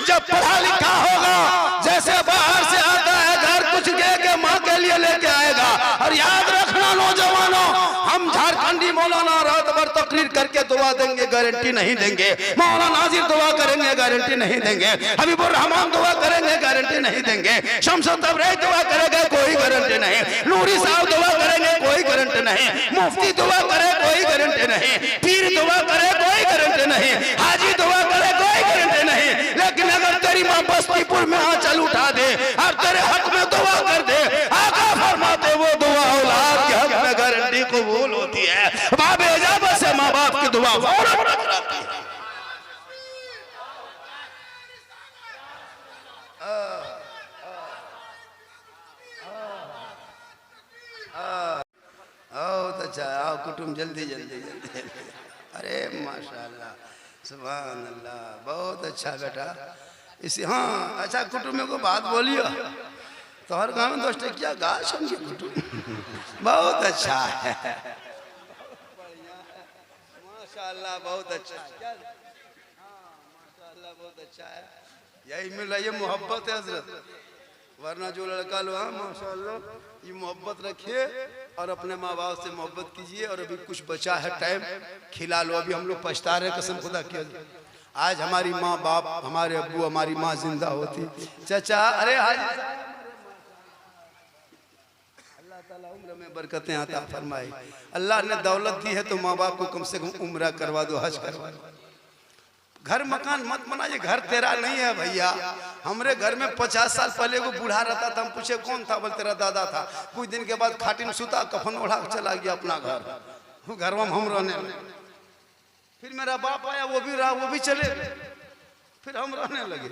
जब पढ़ा लिखा होगा, जैसे बाहर से आता है घर कुछ के माँ के लिए लेके आएगा। और याद रखना नौजवानों, हम झारखंडी मौलाना रात भर तकरीर करके दुआ देंगे, गारंटी नहीं देंगे। मौलाना नाजिर दुआ करेंगे, गारंटी नहीं देंगे। हबीबुर रहमान दुआ करेंगे, गारंटी नहीं देंगे। शमसुल तबरेज़ दुआ करेंगे, कोई गारंटी नहीं। नूरी साहब दुआ करेंगे, कोई गारंटी नहीं। मुफ्ती दुआ करे, कोई गारंटी नहीं। पीर दुआ करे, कोई गारंटी नहीं। हाजी दुआ करे, कोई गारंटी नहीं। लेकिन अगर तेरी माँ बस्तीपुर में आंचल उठा दे और तेरे हक में दुआ कर दे, आका फरमाते वो दुआ औलाद के हक में गारंटी कबूल होती है। बाबे इजाजत से माँ बाप की दुआ फौरन टकराती है। बहुत अच्छा, आओ कुटुंब, जल्दी जल्दी जल्दी। अरे माशाल्लाह, सुभान अल्लाह, बहुत अच्छा बेटा। इसी, हाँ अच्छा कुटुंब में को बात बोलियो तो हर गाँव में 10 टकिया गा समझे कुटुंब। बहुत अच्छा है, माशाल्लाह, बहुत अच्छा है, माशाल्लाह, बहुत अच्छा है। यही मिल रही है मोहब्बत है हजरत, वरना जो लड़का लो, हाँ माशाल्लाह, ये मोहब्बत रखिए और अपने माँ बाप से मोहब्बत कीजिए। और अभी कुछ बचा है टाइम, खिला लो। अभी हम लोग पछता रहे, कसम खुदा की, आज हमारी माँ बाप, हमारे अब्बू, हमारी माँ जिंदा होती। चाचा, अरे हाजी, अल्लाह ताला उम्र में बरकतें आता फरमाए। अल्लाह ने दौलत दी है तो माँ बाप को कम से कम उम्र करवा दो, हज करवा दो। घर मकान मत बनाइए, घर तेरा नहीं है भैया। हमारे घर में 50 साल पहले वो बूढ़ा रहता था, हम पूछे कौन था, बोल तेरा दादा था। कुछ दिन के बाद खाटी में सुता, कफन ओढ़ा चला गया अपना घर। घर में हम रहने लगे। फिर मेरा बाप आया, वो भी रहा, वो भी चले गए, फिर हम रहने लगे।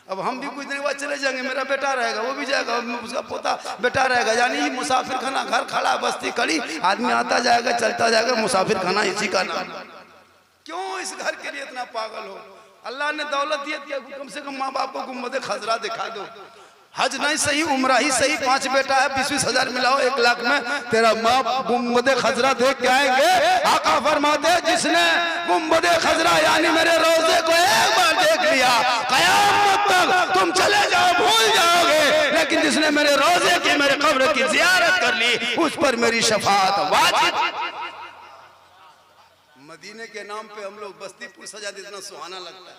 अब हम भी कुछ दिन के बाद चले जाएंगे, मेरा बेटा रहेगा, वो भी जाएगा, उसका पोता बेटा रहेगा। यानी मुसाफिर खाना, घर खड़ा, बस्ती खड़ी, आदमी आता जाएगा, चलता जाएगा, मुसाफिर खाना इसी का नाम। क्यों इस घर के लिए इतना पागल हो? अल्लाह ने दौलत दी है, कम से कम माँ बाप को गुम्बद खजरा दिखा दो। हज नहीं सही, उम्रा ही सही, 5 बेटा है, 20-20 हजार मिलाओ 1 लाख में, तेरा माँ गुम्बद खजरा देख के आएंगे। आका फरमाते जिसने गुम्बद खजरा यानी मेरे रोजे को एक बार देख लिया, कयामत तक तुम चले जाओ, भूल जाओगे। लेकिन जिसने मेरे रोजे की, मेरे कब्र की जियारत कर ली, उस पर मेरी शफाअत वाजिब। मदीने के नाम पे हम लोग बस्तीपुर सजाते, इतना सुहाना लगता है,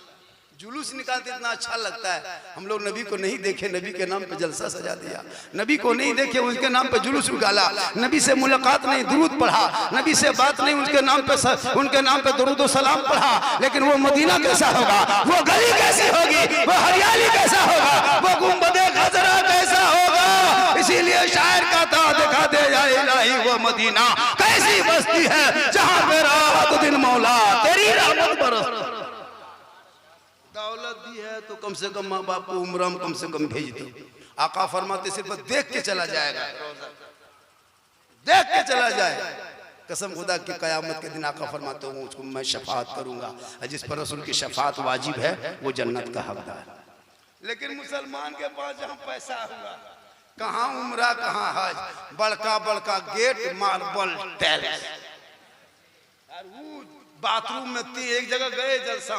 जुलूस निकालते इतना अच्छा लगता है। हम लोग नबी को नहीं देखे, नबी के नाम पे जलसा सजा दिया। नबी को नहीं देखे, उसके नाम पे जुलूस निकाला। नबी से मुलाकात नहीं, दुरूद पढ़ा। नबी से बात नहीं, उनके नाम पे दुरूद व सलाम पढ़ा। लेकिन वो मदीना कैसा होगा, वो गली कैसी होगी, वो हरियाली कैसा होगा, वो गुंबदे खजरा कैसा होगा। इसीलिए शायर का था, दिखा दे या इलाही वो मदीना कैसी बस्ती है जहाँ पे रात दिन मौला तेरी रहमत बरस। दौलत दी है तो कम से कम माँ बाप को उम्र में कम से कम भेज दो। आका फरमाते सिर्फ देख के चला जाएगा, देख के चला जाए। कसम खुदा की कयामत के दिन आका फरमाते हूँ उसको मैं शफाअत करूंगा, जिस पर रसूल की शफाअत वाजिब है वो जन्नत का हकदार। लेकिन मुसलमान के पास जहाँ पैसा हुआ, कहाँ उम्रा कहाँ हज, बड़का बड़का गेट, मार्बल टाइल्स। बाथरूम में एक जगह गए जलसा,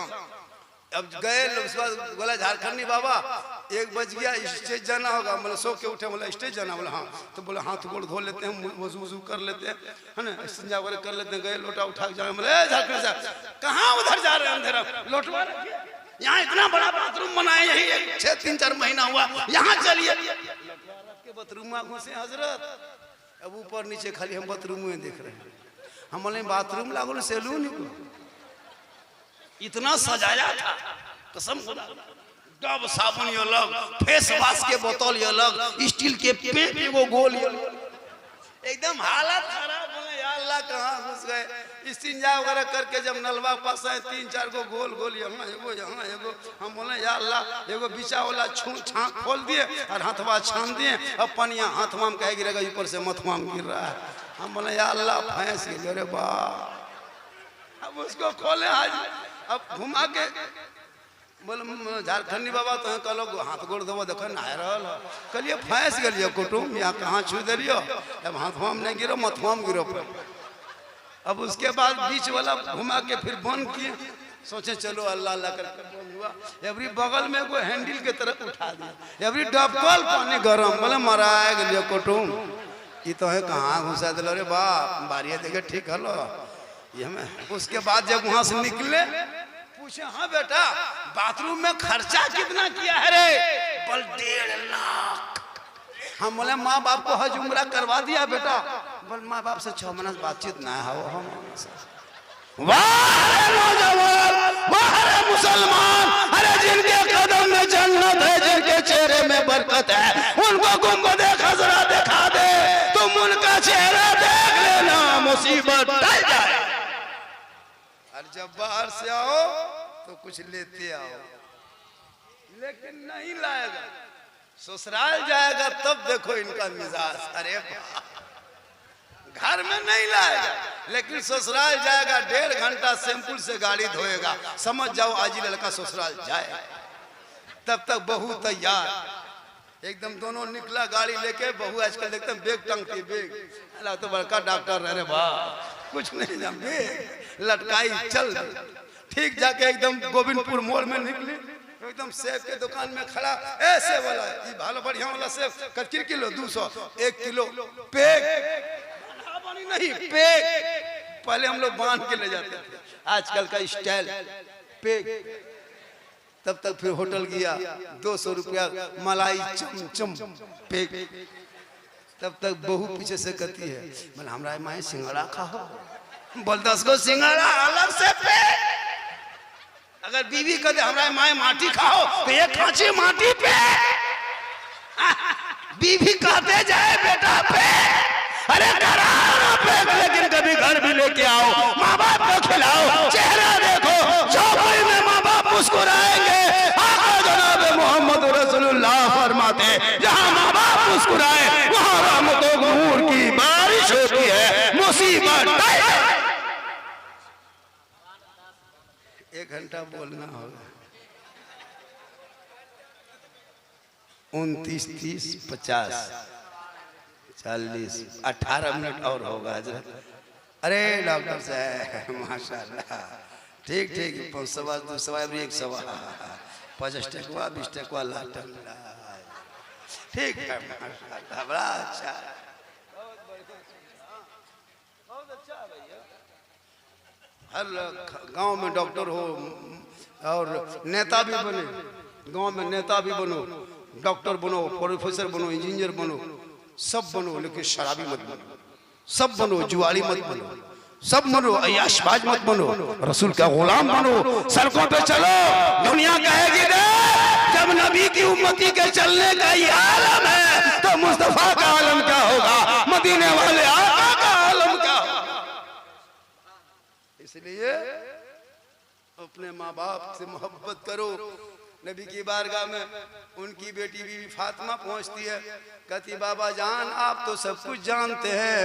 अब गए उसके बाद बोला झारखंडी बाबा 1 बज गया, स्टेज जाना होगा। बोला सो के उठे, बोला स्टेज जाना। बोला हाँ। तो बोला हाथ गोड़ धो लेते हैं, वजू कर लेते हैं, है ना, संजा वगैरह कर लेते हैं। गए लोटा उठा के जाए, बोले झारखंड साहब कहाँ उधर जा रहे हैं अंधेरा, लोटवा यहाँ इतना बड़ा बाथरूम बनाए, यही 6-3-4 महीना हुआ, यहाँ चलिए। बाथरूम में घुसे हजरत, अब ऊपर नीचे खाली हम बाथरूम में देख रहे हैं। हम बोले बाथरूम लागल सैलून को इतना सजाया था, कसम खुदा, डब साबुन ये अलग, फेस वॉश के बोतल ये अलग, स्टील के पेट वो गोल ये अलग, एकदम हालत खराब। बोले या अल्लाह कहाँ घुस गए। इस्तिंजा वगैरह करके जब नलवा पास आए 3-4 को गोल गोल यहाँ एगो हम बोले या अल्लाह एगो बिचा वाला छाँक खोल दिए और हाथवा छान दिए, अब पनिया हाथवा में कहे गिरेगा, ऊपर से मथवा में गिर रहा है। हम बोले या अल्लाह भैंस गिर, अरे वाह। अब उसको खोले आज, अब घुमा के बोले झारखंडी बाबा तो कहलो हाथ गोड़ देव देख नहा रहा, कहलिए फंस गलियो कुटुम, यहाँ कहाँ छू दिलियो, अब हाथवा में नहीं गिरो मथवा में गिरो पर। अब उसके बाद बीच वाला घुमा के फिर बंद किए, सोचे चलो अल्लाह अल्लाह करके बंद हुआ। एवरी बगल में कोई हैंडल के तरफ उठा दिया, एवरी डबकल पानी गरम, बोले मराए गलियो कुटुम, ये तो है कहाँ घुसा दिल, अरे बाप बारिया देखे ठीक हलो ये हमें। उसके बाद जब वहां से निकले पूछे हाँ बेटा बाथरूम में खर्चा कितना किया है रे, बोल 1.5 लाख। हम बोले माँ बाप को हज उम्रा करवा दिया बेटा, बोल माँ बाप से 6 महीना बातचीत ना है। वाह मुसलमान, अरे जिनके कदम में जन्नत है, जिनके चेहरे में बरकत है, उनको गुम्बद खजरा दिखा दे, तुम उनका चेहरा देख लेना, मुसीबत टल जाए। और जब बाहर से आओ तो कुछ लेते आओ, लेकिन नहीं लाएगा, ससुराल जाएगा तब देखो इनका मिजाज, अरे घर में नहीं लाएगा लेकिन ससुराल जाएगा 1.5 घंटा सैंपल से गाड़ी धोएगा, समझ जाओ आज लड़का ससुराल जाए। तब तक बहू तैयार, एकदम दोनों निकला गाड़ी लेके, बहू आजकल देखते हैं बेग टंगती, बेग अल्लाह तो बड़का डॉक्टर, अरे वाह कुछ नहीं जान, बेग लटकाई चल। ठीक जाके एकदम गोविंदपुर मोड़ में निकली, एकदम सेब के दुकान में खड़ा, ऐसे वाला ये भालो बढ़िया वाला सेब कितने किलो, 200, 1 किलो पेग नहीं पेग, पहले हम लोग बांध के ले जाते थे, आजकल का स्टाइल पेग। तब तक फिर होटल गया, 200 रुपया मलाई चमचम पेग। तब तक बहू पीछे से कहती है, बोले हमारा माए सिंघाड़ा खाओ, बोल 10 को सिंघाड़ा अलग से पेग। अगर बीवी कहते हमारा माए माटी खाओ तो एक खांची माटी पे, बीवी कहते जाए बेटा पे, अरे लेकिन कभी घर भी लेके आओ, माँ बाप को खिलाओ, चेहरा देखो, चौपाई में माँ बाप मुस्कुराएंगे। आका जनाब मोहम्मद रसूलुल्लाह फरमाते जहाँ माँ बाप मुस्कुराए वहाँ रहमतों नूर की बारिश होती है, मुसीबत 1 घंटा बोलना होगा, 29, 30, 50, 40, 18 मिनट और होगा हजरत। अरे डॉक्टर साहब माशाल्लाह, ठीक ठीक, 5 सवा 2 सवा 1 सवा 50 टकवा 20 टकवा लाटन, ठीक है माशाल्लाह, बड़ा अच्छा, बहुत अच्छा भैया। हर गांव में डॉक्टर हो और नेता भी बने, गांव में नेता भी बनो, डॉक्टर बनो, प्रोफेसर बनो, इंजीनियर बनो, सब बनो, लेकिन शराबी मत बनो, सब बनो, जुआरी मत बनो, सब बनो, अय्याशबाज मत बनो, रसूल का गुलाम बनो। सड़कों पे चलो, दुनिया कहेगी दे जब नबी की उम्मती के चलने का ये आलम है तो मुस्तफा का आलम क्या होगा, मदीने वाले आका का आलम क्या होगा। इसलिए अपने माँ बाप से मोहब्बत करो। नबी की बारगाह में उनकी बेटी बीवी फातिमा पहुंचती है, कहती बाबा जान आप तो सब कुछ जानते हैं,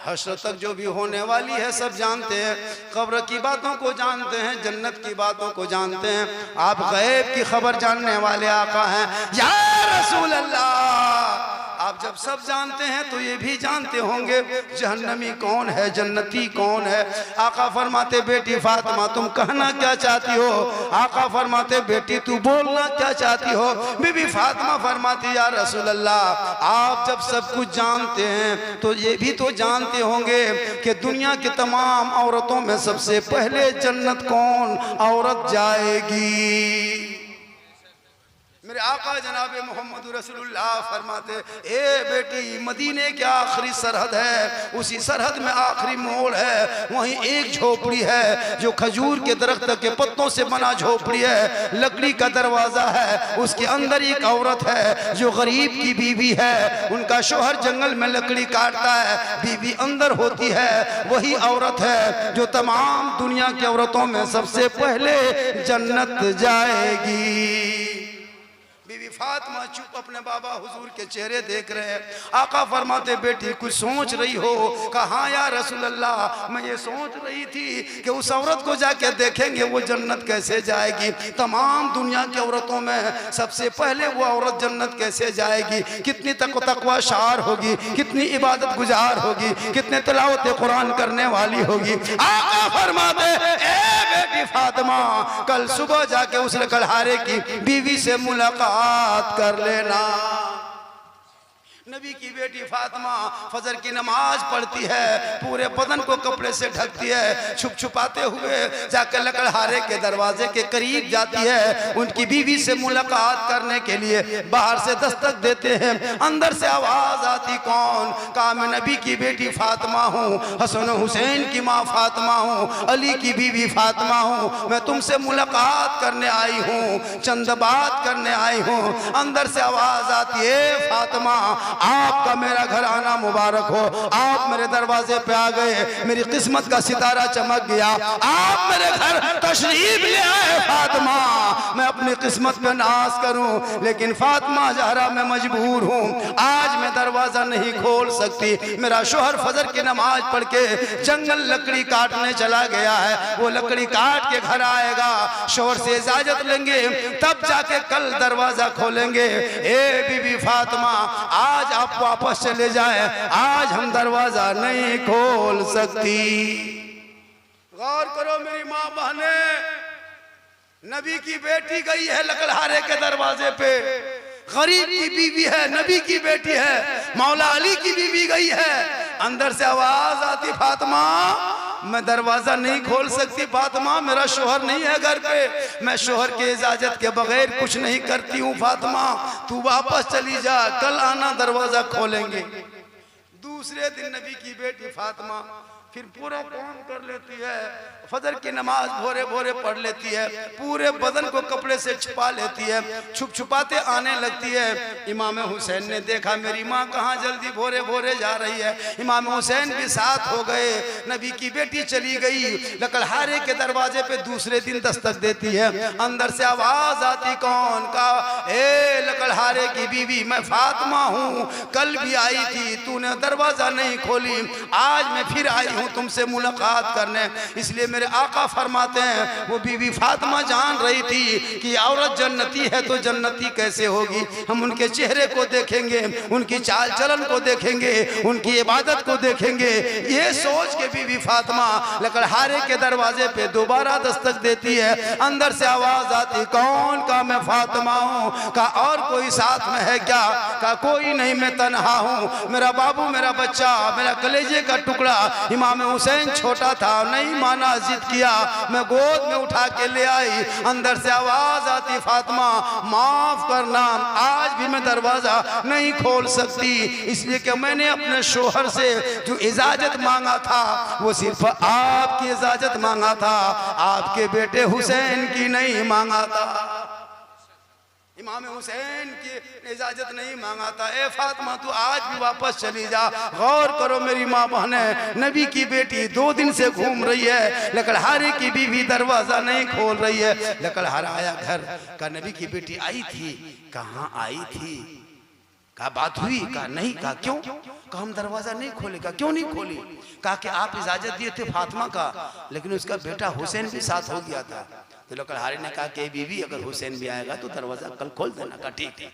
हश्र तक जो भी होने वाली है सब जानते हैं, कब्र की बातों को जानते हैं, जन्नत की बातों को जानते हैं, आप गैब की खबर जानने वाले आका हैं। या रसूल अल्लाह, आप जब सब जानते हैं तो ये भी जानते होंगे जहन्नमी कौन है, जन्नती कौन है। आका फरमाते बेटी फातिमा तुम कहना क्या चाहती हो, आका फरमाते बेटी तू बोलना क्या चाहती हो। बीबी फातिमा फरमाती या रसूल अल्लाह आप जब सब कुछ जानते हैं तो ये भी तो जानते होंगे कि दुनिया की तमाम औरतों में सबसे पहले जन्नत कौन औरत जाएगी। मेरे आका जनाब मोहम्मद रसूलुल्लाह फरमाते, ए बेटी मदीने की आखिरी सरहद है, उसी सरहद में आखिरी मोड़ है, वहीं एक झोपड़ी है जो खजूर के दरख्त के पत्तों से बना झोपड़ी है, लकड़ी का दरवाजा है, उसके अंदर एक औरत है जो गरीब की बीवी है, उनका शोहर जंगल में लकड़ी काटता है, बीवी अंदर होती है, वही औरत है जो तमाम दुनिया की औरतों में सबसे पहले जन्नत जाएगी। बीवी फातिमा चुप अपने बाबा हुजूर के चेहरे देख रहे हैं। आका फरमाते, बेटी कुछ सोच रही हो? कहा या रसूल अल्लाह, मैं ये सोच रही थी कि उस औरत को जाके देखेंगे वो जन्नत कैसे जाएगी, तमाम दुनिया की औरतों में सबसे पहले वो औरत जन्नत कैसे जाएगी, कितनी तकवा शार होगी, कितनी इबादत गुजार होगी, कितने तिलावत कुरान करने वाली होगी। आका फरमाते, ए बेटी फातिमा कल सुबह जाके उस लकड़हारे की बीवी से मुलाकात कर लेना। नबी की बेटी फातिमा फजर की नमाज पढ़ती है, पूरे बदन को कपड़े से ढकती है, छुप छुपाते हुए जाकर लकड़हारे के दरवाजे के करीब जाती है, उनकी बीवी से मुलाकात करने के लिए बाहर से दस्तक देते हैं। अंदर से आवाज आती, कौन? कहा, मैं नबी की बेटी फातिमा हूँ, हसन हुसैन की माँ फातिमा हूँ, अली की बीवी फातिमा हूँ, मैं तुमसे मुलाकात करने आई हूँ, चंद बात करने आई हूँ। अंदर से आवाज आती है, फातिमा आपका मेरा घर आना मुबारक हो, आप मेरे दरवाजे पे आ गए, मेरी किस्मत का सितारा चमक गया, आप मेरे घर तशरीफ ले आए फातिमा, मैं अपनी किस्मत पे नाज करूं, लेकिन फातिमा ज़हरा मैं मजबूर हूं, आज मैं दरवाजा नहीं खोल सकती, मेरा शोहर फजर की नमाज पढ़ के जंगल लकड़ी काटने चला गया है, वो लकड़ी काट के घर आएगा, शोहर से इजाजत लेंगे तब जाके कल दरवाजा खोलेंगे। ए बीबी फातिमा आज आप वापस चले जाएं, आज हम दरवाजा नहीं खोल सकती। गौर करो मेरी माँ बहने, नबी की बेटी गई है लकड़हारे के दरवाजे पे, गरीब की बीवी है, नबी की बेटी है, मौला अली की बीवी गई है। अंदर से आवाज आती, फातिमा मैं दरवाजा नहीं खोल सकती, फातिमा मेरा शोहर नहीं है घर पे, मैं शोहर के इजाजत के बगैर कुछ नहीं करती हूँ, फातिमा तू वापस चली जा, कल आना दरवाजा खोलेंगे। दूसरे दिन नबी की बेटी फातिमा फिर पूरा काम कर लेती है, फजर की नमाज भोरे भोरे पढ़ लेती है, पूरे बदन को कपड़े से छुपा लेती है, छुप छुपाते आने लगती है। इमाम हुसैन ने देखा मेरी माँ कहाँ जल्दी भोरे भोरे जा रही है, इमाम हुसैन भी साथ हो गए, नबी की बेटी चली गई, लकड़हारे के दरवाजे पे दूसरे दिन दस्तक देती है। अंदर से आवाज आती, कौन? का ए लकड़हारे की बीवी मैं फातिमा हूँ, कल भी आई थी, तूने दरवाजा नहीं खोली, आज मैं फिर आई हूँ तुमसे मुलाकात करने। इसलिए मेरे आका फरमाते हैं वो बीवी फातिमा जान रही थी कि औरत जन्नती है तो जन्नती कैसे होगी, हम उनके चेहरे को देखेंगे, उनकी चाल चलन को देखेंगे, उनकी इबादत को देखेंगे। ये सोच के बीवी फातिमा लकड़हारे के दरवाजे पे दोबारा दस्तक देती है। अंदर से आवाज आती, कौन? का मैं फातिमा हूँ। का और कोई साथ में है क्या? का कोई नहीं, मैं तन्हा हूँ, मेरा बाबू, मेरा बच्चा, मेरा कलेजे का टुकड़ा इमाम हुसैन छोटा था, नहीं माना, जिद किया, मैं गोद में उठा के ले आई। अंदर से आवाज आती, फातिमा माफ करना, आज भी मैं दरवाजा नहीं खोल सकती, इसलिए कि मैंने अपने शोहर से जो इजाजत मांगा था वो सिर्फ आपकी इजाजत मांगा था, आपके बेटे हुसैन की नहीं मांगा था, इमाम हुसैन की इजाजत नहीं मांगा था। ए फातिमा तू आज भी वापस चली जा। गौर करो मेरी माँ बहने, नबी की बेटी 2 दिन से घूम रही है, लकड़हारे की बीवी दरवाजा नहीं खोल रही है। लकड़हारा आया घर का, नबी की बेटी आई थी, कहाँ आई थी, कहा बात हुई, कहा नहीं, कहा क्यों, कहा हम दरवाजा नहीं खोले, कहा क्यों नहीं खोली, कहा कि आप इजाजत दिए थे फातिमा का, लेकिन उसका बेटा हुसैन भी साथ हो गया था। तो लकड़हारे ने कहा कि बीवी अगर हुसैन भी आएगा तो दरवाजा कल खोल देना। कहा ठीक है।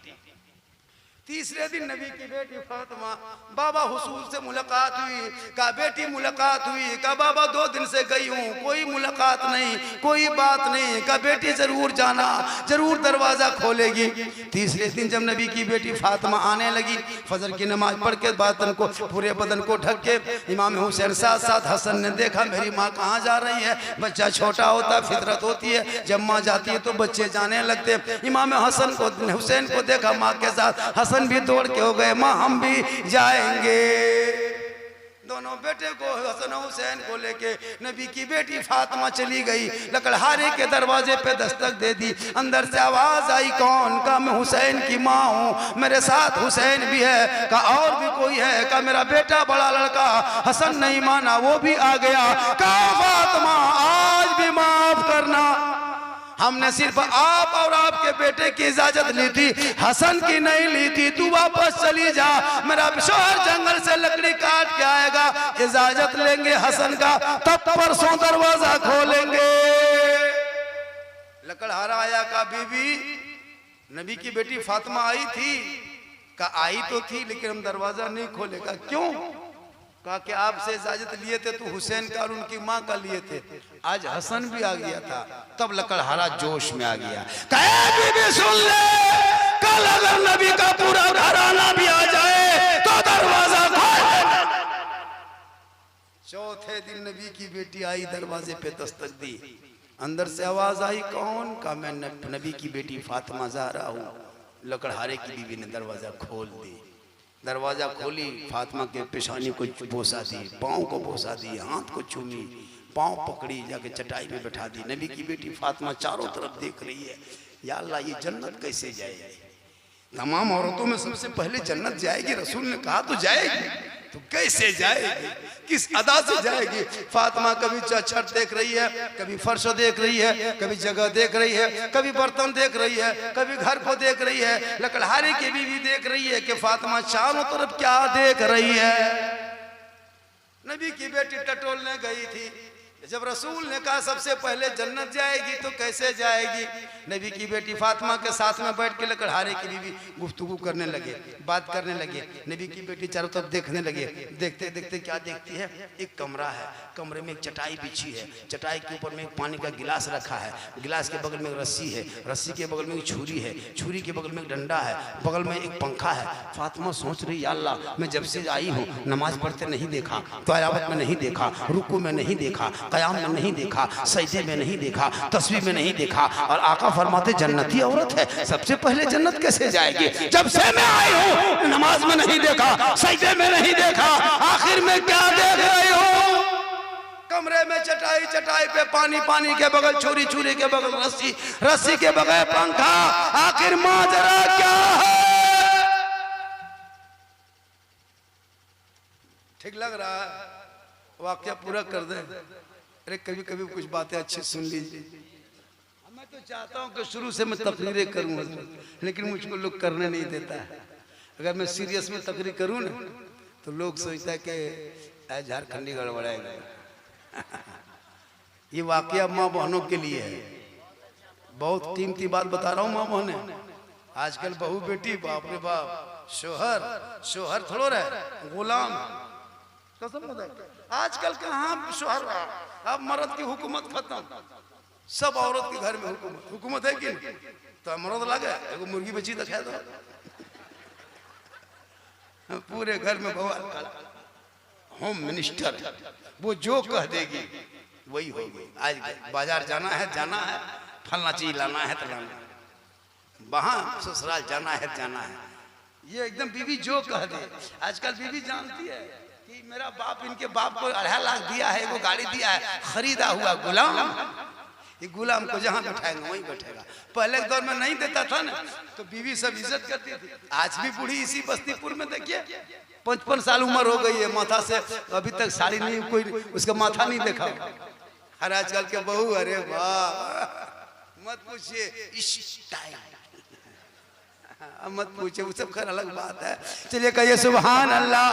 तीसरे दिन नबी की बेटी फातिमा बाबा हुसूर से मुलाकात हुई। कहा बेटी मुलाकात हुई। कहा बाबा 2 दिन से गई हूँ, कोई मुलाकात नहीं, कोई बात नहीं। कहा बेटी जरूर जाना, जरूर दरवाजा खोलेगी। तीसरे दिन जब नबी की बेटी फातिमा आने लगी, फजर की नमाज पढ़ के बदन को, पूरे बदन को ढक के, इमाम हुसैन साथ साथ हसन ने देखा मेरी माँ कहाँ जा रही है। बच्चा छोटा होता, फितरत होती है, जब माँ जाती है तो बच्चे जाने लगते। इमाम हसन को, हुसैन को देखा माँ के साथ, हसन भी दौड़ के हो गए, माँ हम भी जाएंगे। दोनों बेटे को, हसन हुसैन को लेके नबी की बेटी फातिमा चली गई। लकड़हारे के दरवाजे पे दस्तक दे दी। अंदर से आवाज आई, कौन? कहा मैं हुसैन की माँ हूँ, मेरे साथ हुसैन भी है। कहा और भी कोई है? कहा मेरा बेटा बड़ा लड़का। हसन नहीं माना, वो भी आ गया। कहा फातिमा आज भी माफ करना, हमने सिर्फ आप और आपके बेटे की इजाजत ली थी, हसन की नहीं ली थी। तू वापस चली जा, मेरा शोहर जंगल से लकड़ी काट के आएगा, इजाजत लेंगे हसन का, तब परसों दरवाजा खोलेंगे। लकड़हारा आया। का बीबी, नबी की बेटी फातिमा आई थी। का आई तो थी लेकिन हम दरवाजा नहीं खोलेगा। क्यों? कहा कि आपसे इजाजत लिए थे तो हुसैन का और उनकी माँ का लिए थे, आज हसन भी आ गया था। तब लकड़हारा जोश में आ गया। कहे बीबी सुन ले, कल अगर नबी का पूरा घराना भी आ जाए तो दरवाजा खोल। चौथे दिन नबी की बेटी आई, दरवाजे पे दस्तक दी। अंदर से आवाज आई, कौन? का मैं नबी की बेटी फातिमा ज़हरा हूँ। लकड़हारे की बीवी ने दरवाजा खोल दी। दरवाजा खोली, फातिमा के पेशानी को बोसा दी, पाँव को बोसा दी, हाथ को चूमी, पाँव पकड़ी, जाके चटाई में बैठा दी। नबी की बेटी फातिमा चारों तरफ देख रही है, या अल्लाह ये जन्नत कैसे जाएगी? तमाम औरतों में सबसे पहले जन्नत जाएगी, रसूल ने कहा तो जाएगी, तो कैसे जाएगी, किस अदा से जाएगी? फातिमा कभी छत देख रही है, कभी फर्श देख रही है, कभी जगह देख रही है, कभी बर्तन देख रही है, कभी घर को देख रही है। लकड़हारे की बीवी देख रही है कि फातिमा चारों तरफ क्या देख रही है। नबी की बेटी टटोलने गई थी। जब रसूल ने कहा सबसे पहले जन्नत जाएगी तो कैसे जाएगी? नबी की बेटी फातिमा के साथ में बैठ के लकड़हारे की बीवी गुफ्तगू करने लगे, बात करने लगे। नबी की बेटी चारों तरफ देखने लगे। देखते देखते क्या देखती है? एक कमरा है, कमरे में एक चटाई बिछी है, चटाई के ऊपर में एक पानी का गिलास रखा है, गिलास के बगल में एक रस्सी है, रस्सी के बगल में एक छुरी है, छुरी के बगल में एक डंडा है, बगल में एक पंखा है। फातिमा सोच रही, या अल्लाह मैं जब से आई हूँ नमाज पढ़ते नहीं देखा, तिलावत में नहीं देखा, रुकू में नहीं देखा, कयाम में नहीं देखा, सजदे में नहीं देखा, तस्वीर में नहीं देखा। और आका फरमाते जन्नती औरत है, सबसे पहले जन्नत कैसे जाएगी? जब से मैं आई हूँ नमाज में नहीं देखा, सजदे में नहीं देखा, आखिर में क्या देख रही हो? कमरे में चटाई, चटाई पे पानी, पानी के बगल छुरी, छुरी के बगल रस्सी, रस्सी के बगल पंखा, आखिर माजरा क्या है? ठीक लग रहा है? वाक्य पूरा कर दे। अरे कभी कभी कुछ बातें अच्छी सुन लीजिए। मैं तो चाहता हूँ कि शुरू से मैं तकरीरें करूँ, लेकिन मुझको लोग करने नहीं देता है। अगर मैं सीरियस में तकरीर करूँ ना तो लोग सोचता है कि झारखंडी गड़बड़ाएगा। ये वाकया माँ बहनों के लिए है, बहुत कीमती बात बता रहा हूँ माँ बहने। आजकल बहू बेटी, बाप रे बाप, शोहर शोहर थोड़ा रहे, गुलाम। कसम बता, आजकल कहाँ शोहर, अब मर्द की हुकूमत खत्म, सब औरत के घर में हुकूमत। हुकूमत है कि नहीं? तो मर्द लगे एगो मुर्गी बची तो खा दो, पूरे घर में बवाल। होम मिनिस्टर, वो जो कह देगी वही होगी। आज बाजार जाना है, फलना चीज लाना है तो लाना, वहां ससुराल जाना है, ये एकदम बीवी जो कह दे। आजकल बीवी जानती है कि मेरा बाप इनके बाप को 2.5 लाख दिया है, वो गाड़ी दिया है, खरीदा हुआ गुलाम। ये गुलाम को जहां बैठाएंगे वहीं बैठेगा। पहले के दौर में नहीं देता था ना तो बीवी सब इज्जत करती थी। आज भी बूढ़ी इसी बस्तीपुर में देखिए 55 साल उम्र हो गई है, माथा से अभी तक साड़ी नहीं, कोई उसका माथा नहीं देखा। हर आजकल के बहू, अरे वाह मत पूछिए, मत पूछे, वो सब खैर अलग बात है। चलिए कहिए सुभान अल्लाह।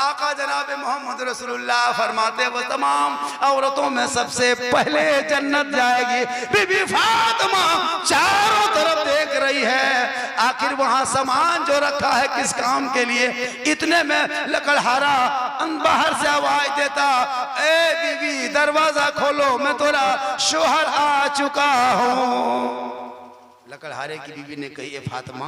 आका जनाब मोहम्मद रसूलुल्लाह फरमाते वो तमाम औरतों में सबसे पहले जन्नत जाएगी बीबी फातिमा। चारों तरफ देख रही है, आखिर वहां सामान जो रखा है किस काम के लिए। इतने में लकड़हारा बाहर से आवाज देता, ए बीबी दरवाजा खोलो, मैं तेरा शोहर आ चुका हूँ। लकड़हारे की बीवी ने कही, फातिमा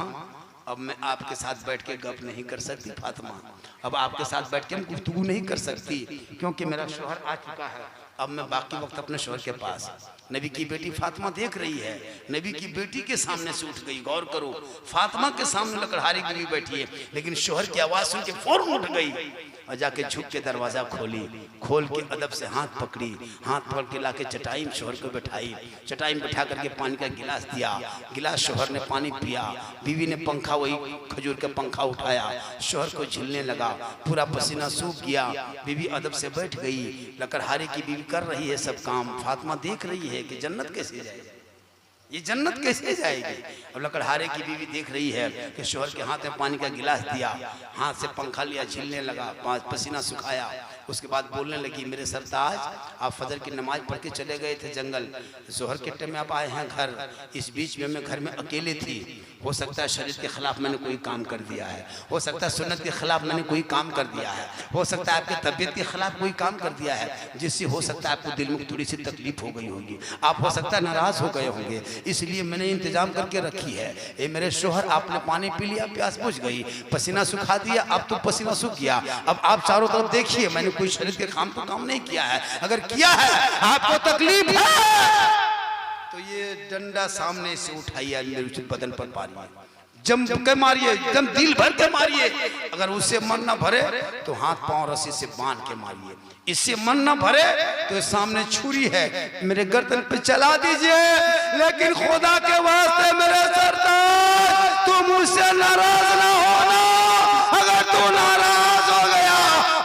अब मैं आपके साथ बैठ के गप नहीं कर सकती फातिमा, अब आपके साथ बैठ के मैं गुफ्तगू नहीं कर सकती क्योंकि मेरा शोहर आ चुका है। अब मैं बाकी वक्त अपने शोहर के पास। नबी की बेटी फातिमा देख रही है, नबी की बेटी के सामने से उठ गई। गौर करो, फातिमा के सामने लकड़हारी की बीवी बैठी है, लेकिन शोहर की आवाज सुन के फौरन उठ गई और जाके झुक के दरवाजा खोली। खोल के अदब से हाथ पकड़ी, हाथ पकड़ के लाके चटाई में शोहर को बैठाई। चटाई में बैठा करके पानी का गिलास दिया, गिलास शोहर ने पानी पिया। बीवी ने पंखा, वही खजूर का पंखा उठाया, शोहर को झिलने लगा, पूरा पसीना सूख गया। बीवी अदब से बैठ गई। लकड़हारे की बीवी कर रही है सब काम, फातिमा देख रही है कि जन्नत कैसे जाएगी, ये जन्नत कैसे जाएगी। अब लकड़हारे की बीवी देख रही है कि शोहर के हाथ में पानी का गिलास दिया, हाथ से पंखा लिया, झिलने लगा, पसीना सुखाया। उसके बाद बोलने लगी, मेरे सरताज आप फजर की नमाज पढ़ के चले गए थे जंगल, जोहर के टाइम में आप आए हैं घर, इस बीच में मैं घर में अकेले थी। हो सकता है शरीयत के खिलाफ मैंने कोई काम कर दिया है, हो सकता है सुन्नत के खिलाफ मैंने कोई काम कर दिया है, हो सकता है आपकी तबीयत के खिलाफ कोई काम कर दिया है जिससे हो सकता है आपको दिल में थोड़ी सी तकलीफ हो गई होगी, आप हो सकता है नाराज हो गए होंगे, इसलिए मैंने इंतजाम करके रखी है। ये मेरे शोहर आपने पानी पी लिया, प्यास बुझ गई, पसीना सुखा दिया, अब तो पसीना सूख गया। अब आप चारों तरफ देखिए, मैंने कोई शरीयत के काम नहीं किया है, अगर किया है आपको तकलीफ है तो ये डंडा सामने से उठाइए, मेरे उचित बदन पर मारिए, जम के मारिए, एकदम दिल भर के मारिए। अगर उससे मन ना भरे तो हाथ पांव रस्सी से बांध के मारिए, इससे मन ना भरे तो सामने छुरी है मेरे गर्दन पे चला दीजिए। लेकिन खुदा के वास्ते मेरे सरताज तुम मुझसे नाराज ना होना, अगर तू नाराज हो गया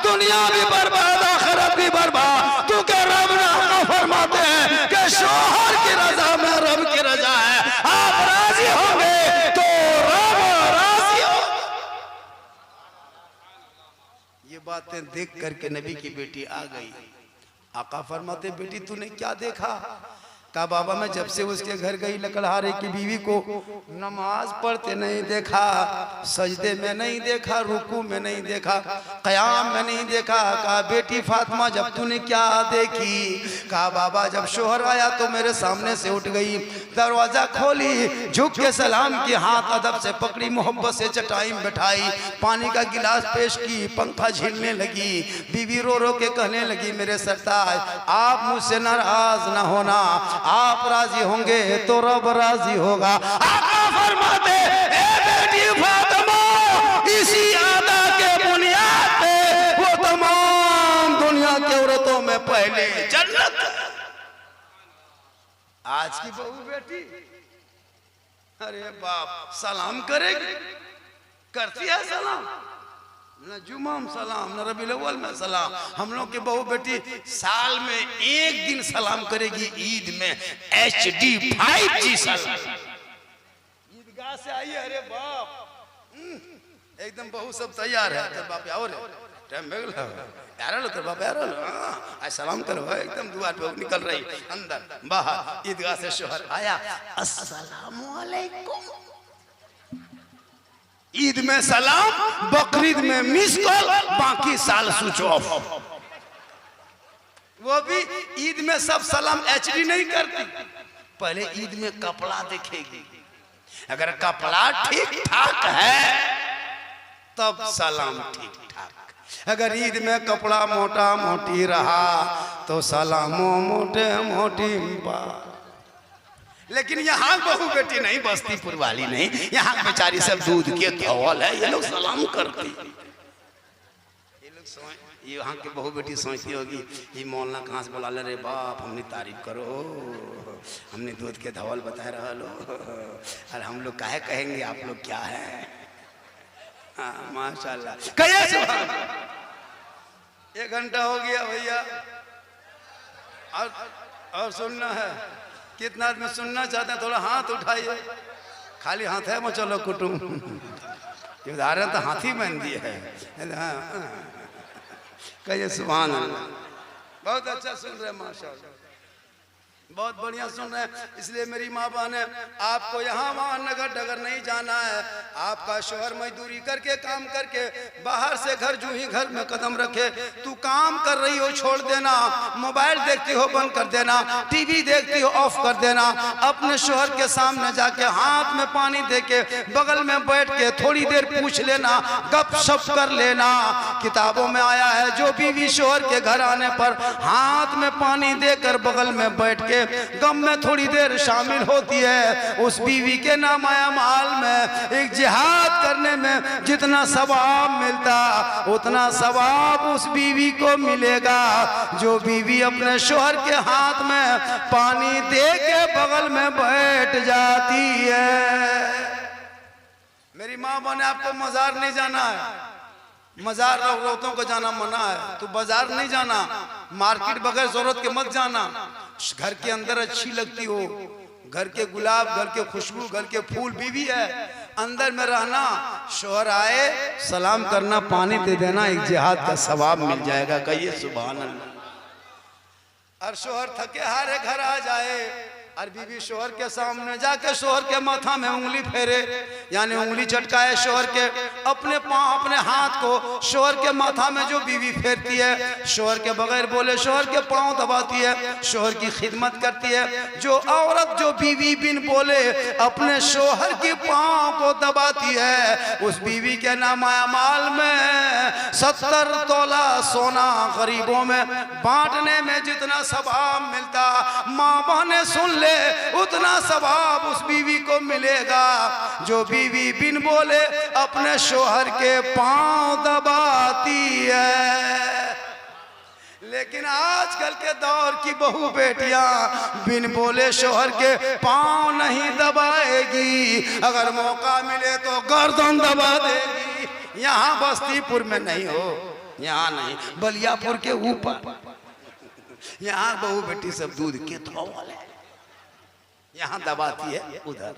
दुनिया भी बर्बाद आखिरत भी बर्बाद। तू के रब ना फरमाते हैं कि शोहर की रजा में रब की रजा है, आप राजी होंगे तो रब राजी हो। ये बातें देख करके नबी की बेटी आ गई। आका फरमाते, बेटी तूने क्या देखा? कहा बाबा मैं जब से उसके घर गई लकड़हारे की बीवी को नमाज पढ़ते नहीं देखा, सजदे में नहीं देखा, रुकू में नहीं देखा, क़याम में नहीं देखा। कहा बेटी फातिमा जब तूने क्या देखी? कहा बाबा जब शोहर आया तो मेरे सामने से उठ गई, दरवाजा खोली, झुक के सलाम की, हाथ अदब से पकड़ी, मोहब्बत से चटाई में बैठाई, पानी का गिलास पेश की, पंखा झीलने लगी। बीवी रो रो के कहने लगी, मेरे सरताज आप मुझसे नाराज ना होना, आप राजी होंगे तो रब राजी होगा। आका फरमाते, ए बेटी फातिमा इसी अदा के बुनियाद पे वो तमाम दुनिया की औरतों में पहले जन्नत। आज की बहू बेटी अरे बाप सलाम करेगी, करती है सलाम, न जुमा में सलाम, न रबीउल अव्वल में सलाम। हम लोग के बहू बेटी साल में एक दिन सलाम करेगी, ईद में HD 5G सलाम। ईदगाह से आई, अरे बाप एकदम बहू सब तैयार है, तो बाप और टाइम हो गया यार, लो तो बाप यार आज सलाम करो, एकदम द्वार पे निकल रही अंदर बाहर। ईदगाह से शोहर आया, अस्सलामु अलैकुम। ईद में सलाम, बकरीद में मिस कॉल, बाकी साल स्विच ऑफ। वो भी ईद में सब सलाम HD नहीं करती, पहले ईद में कपड़ा देखेगी, अगर कपड़ा ठीक ठाक है तब सलाम ठीक ठाक। अगर ईद में कपड़ा मोटा मोटी रहा तो सलामो मोटे मोटी बात। लेकिन यहाँ बहू बेटी नहीं, बस्तीपुर वाली नहीं, यहाँ बेचारी सब दूध के धवल है, ये लोग सलाम करती। ये लोग यहाँ के बहू बेटी सोचती होगी ये मौलाना कहाँ से बुला ले रे बाप, हमने तारीफ करो, हमने दूध के धवल बता रहा लो, और हम लोग काहे कहेंगे आप लोग क्या है। हाँ माशाल्लाह, कहिए 1 घंटा हो गया भैया, और सुनना है। कितना आदमी सुनना चाहते हैं थोड़ा हाथ उठाइए। खाली हाथ है चलो कुटुम ये उदाहरण तो हाथी बन दिए है। कहिए सुभान अल्लाह। बहुत अच्छा सुन रहे माशाअल्लाह, बहुत बढ़िया सुन रहे हैं। इसलिए मेरी माँ बहन है, आपको यहाँ वहाँ नगर डगर नहीं जाना है। आपका शोहर मजदूरी करके काम करके बाहर से घर जूं ही घर में कदम रखे, तू काम कर रही हो छोड़ देना, मोबाइल देखती हो बंद कर देना, टीवी देखती हो ऑफ कर देना। अपने शोहर के सामने जाके हाथ में पानी देके बगल में बैठ के थोड़ी देर पूछ लेना, गप शप कर लेना। किताबों में आया है जो बीवी शोहर के घर आने पर हाथ में पानी देकर बगल में बैठ के गम में थोड़ी देर शामिल होती है, उस बीवी के नाम आया माल में एक जिहाद करने में जितना सवाब मिलता उतना सवाब उस बीवी को मिलेगा जो बीवी अपने शोहर के हाथ में पानी दे के बगल में बैठ जाती है। मेरी माँ बने आपको मजार नहीं जाना है, मजार औरतों को जाना मना है। तू बाजार नहीं जाना, मार्केट बगैर जरूरत के मत जाना। घर के अंदर अच्छी लगती हो, घर के गुलाब, घर के खुशबू, घर के फूल बीवी है, अंदर में रहना। शोहर आए सलाम करना, पानी दे देना, एक जिहाद का सवाब मिल जाएगा। कहिए सुभान अल्लाह। और शोहर थके हारे घर आ जाए और बीवी शोहर के सामने जाके शोहर के माथा में उंगली फेरे, यानी उंगली चटकाए शोहर के, अपने पांव अपने हाथ को शोहर के माथा में जो बीवी फेरती है, शोहर के बगैर बोले शोहर के पांव दबाती है, शोहर की खिदमत करती है। जो औरत जो बीवी बिन बोले अपने शोहर के पांव को दबाती है, उस बीवी के नाम आया माल में 70 तोला सोना गरीबों में बांटने में जितना सवाब मिलता, माँ बहने सुन उतना सवाब उस बीवी को मिलेगा जो बीवी बिन बोले अपने शोहर के पांव दबाती है। लेकिन आजकल के दौर की बहू बेटियां बिन बोले शोहर के पांव नहीं दबाएगी, अगर मौका मिले तो गर्दन दबा देगी। यहाँ बस्तीपुर में नहीं हो, यहाँ नहीं, बलियापुर के ऊपर यहाँ बहू बेटी सब दूध के थौ वाले, यहाँ दबाती है उधर।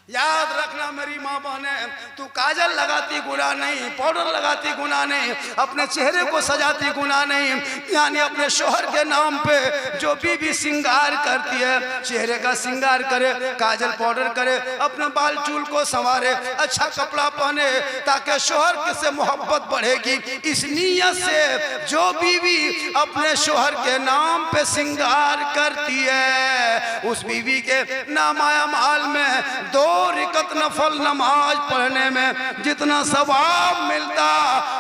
याद रखना मेरी माँ बहने, तू काजल लगाती गुनाह नहीं, पाउडर लगाती गुनाह नहीं, अपने चेहरे को सजाती गुनाह नहीं, यानी अपने शोहर के नाम पे जो बीवी सिंगार करती है, चेहरे का सिंगार करे, काजल पाउडर करे, अपने बाल चूल को संवारे, अच्छा कपड़ा पहने ताकि शोहर से मोहब्बत बढ़ेगी। इस नीयत से जो बीवी अपने शोहर के नाम पे सिंगार करती है, उस बीवी के नाम आया माल में 2 रिकत नफल नमाज पढ़ने में जितना सवाब मिलता,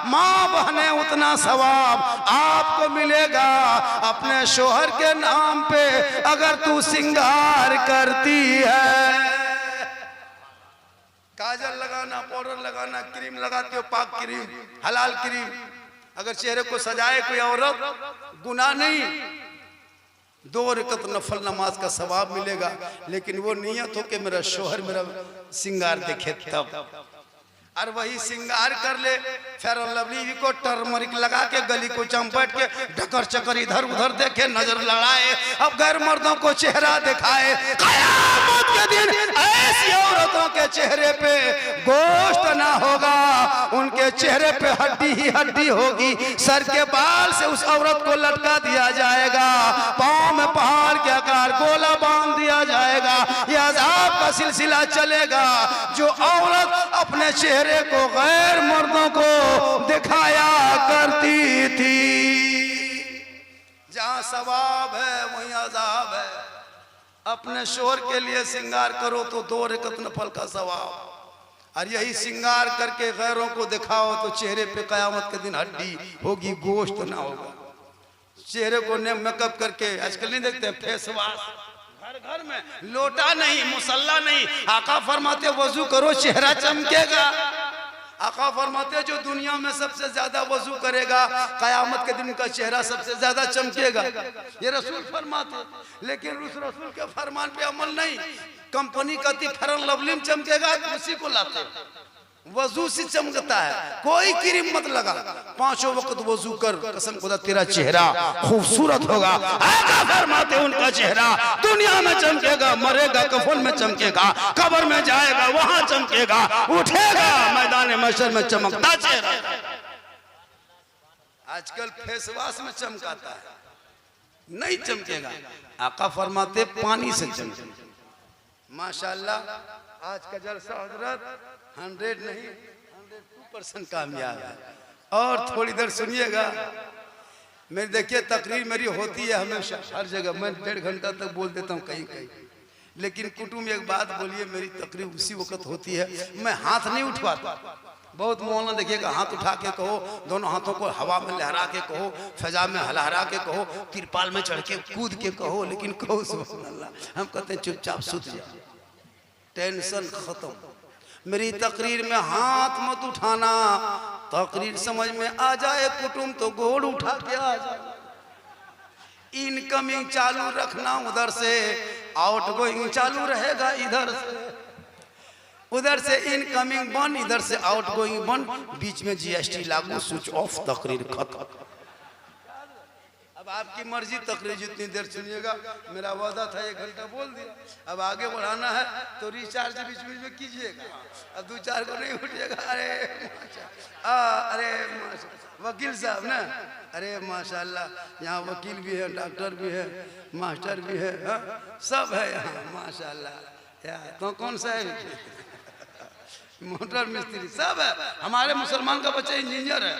माँ बहने उतना सवाब आपको मिलेगा अपने शोहर के नाम पे अगर तू सिंगार करती है। काजल लगाना, पाउडर लगाना, क्रीम लगाती हो, पाक क्रीम, हलाल क्रीम, अगर चेहरे को सजाए कोई औरत गुनाह नहीं, 2 रकत नफल नमाज का सवाब मिलेगा। लेकिन वो नियत हो कि मेरा शोहर मेरा सिंगार देखे तब, और वही सिंगार कर ले, फेयर एंड लवली को टर्मरिक लगा के गली को चंपट के ढकर चकर इधर उधर देखे, नजर लड़ाए, अब गैर मर्दों को चेहरा दिखाए। क़यामत के दिन ऐसी औरतों के चेहरे पे गोश्त ना होगा, उनके चेहरे पे हड्डी ही हड्डी होगी। सर के बाल से उस औरत को लटका दिया जाएगा, पाँव में पहाड़ के आकार गोला बांध दिया जाएगा। यह अज़ाब का सिलसिला चलेगा। जो औरत अपने चेहरे को गैर मर्दों को दिखाया करती थी, जहां सवाब है वहीं अज़ाब है। अपने शोहर के लिए सिंगार करो तो 2 रकत नफल का सवाब, और यही सिंगार करके गैरों को दिखाओ तो चेहरे पे क़यामत के दिन हड्डी होगी, गोश्त ना होगा। चेहरे को मेकअप करके आजकल नहीं देखते फेस वॉश, घर घर में लोटा नहीं, मुसल्ला नहीं। आका फरमाते वजू करो चेहरा चमकेगा। आका फरमाते जो दुनिया में सबसे ज्यादा वजू करेगा क़यामत के दिन का चेहरा सबसे ज्यादा चमकेगा, ये रसूल फरमाते। लेकिन उस रसूल के फरमान पे अमल नहीं। कंपनी कहती फेयर एंड लवली चमकेगा, उसी को लाते। वजू से चमकता है, कोई क्रीम मत लगा, 5 वक्त वजू कर, कसम खुदा तेरा चेहरा खूबसूरत होगा। आका फरमाते उनका चेहरा दुनिया में चमकेगा, मरेगा कफन में चमकेगा, कब्र में जाएगा वहां चमकेगा, उठेगा मैदान महशर में चमकता चेहरा। आजकल फेस वॉश में चमकाता है, नहीं चमकेगा। आका फरमाते पानी से चमकेगा। माशाल्लाह आज का जलसा हजरत 100 नहीं 102% कामयाब है। और थोड़ी देर सुनिएगा, मैं देखिए तकरीर मेरी होती है हमेशा हर जगह, मैं 1.5 घंटा तक बोल देता हूँ कहीं कहीं, लेकिन कुटुंब एक बात बोलिए, मेरी तकरीर उसी वक्त होती है, मैं हाथ नहीं उठवाता। बहुत मौलाना देखिएगा हाथ उठा के कहो, दोनों हाथों को हवा में लहरा के कहो, फजा में हलहरा के कहो, तिरपाल में चढ़ के कूद के कहो, लेकिन कहो सुभान अल्लाह। हम कहते हैं चुपचाप सुत जाओ, टेंशन खत्म। मेरी तकरीर में हाथ मत उठाना, तकरीर समझ में आ जाए कुटुंब तो गोड़ उठा के आ जाए। इनकमिंग चालू रखना उधर से, आउटगोइंग चालू रहेगा इधर से, उधर से इनकमिंग बंद, इधर से आउटगोइंग बंद, बीच में जीएसटी लागू, स्विच ऑफ, तकरीर खत्म। अब आपकी मर्जी, तकरीर जितनी देर सुनिएगा, मेरा वादा था 1 घंटा बोल दिया, अब आगे बढ़ाना है तो रिचार्ज बीच बीच में कीजिएगा, अब 2-4 को नहीं उठिएगा। अरे वकील साहब ना, अरे माशाल्लाह यहाँ वकील भी है, डॉक्टर भी है, मास्टर भी है, सब है यहाँ माशाल्लाह। यार तो कौन सा है? मोटर मिस्त्री सब है। हमारे मुसलमान का बच्चा इंजीनियर है,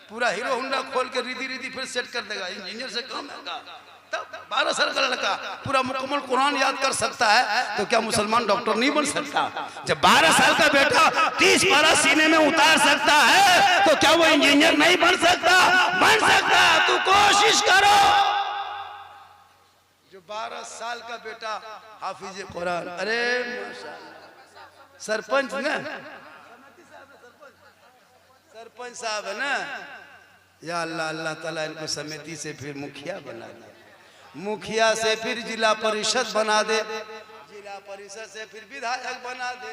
पूरा हीरो होंडा खोल के रिदी रिदी फिर सेट कर देगा, इंजीनियर से कम है। तब 12 साल का लड़का पूरा मुकम्मल कुरान याद कर सकता है, तो क्या मुसलमान डॉक्टर नहीं बन सकता? जब 12 साल का बेटा 30 पारा सीने में उतार सकता है, तो क्या वो इंजीनियर नहीं बन सकता? बन सकता। तू कोशिश करो। जो 12 साल का बेटा हाफिज कुरान, अरे सरपंच ना, सरपंच साहब है ना, या अल्लाह अल्लाह ताला इनको समिति से फिर मुखिया बना दे, मुखिया से फिर जिला परिषद बना दे, जिला परिषद से फिर विधायक बना दे,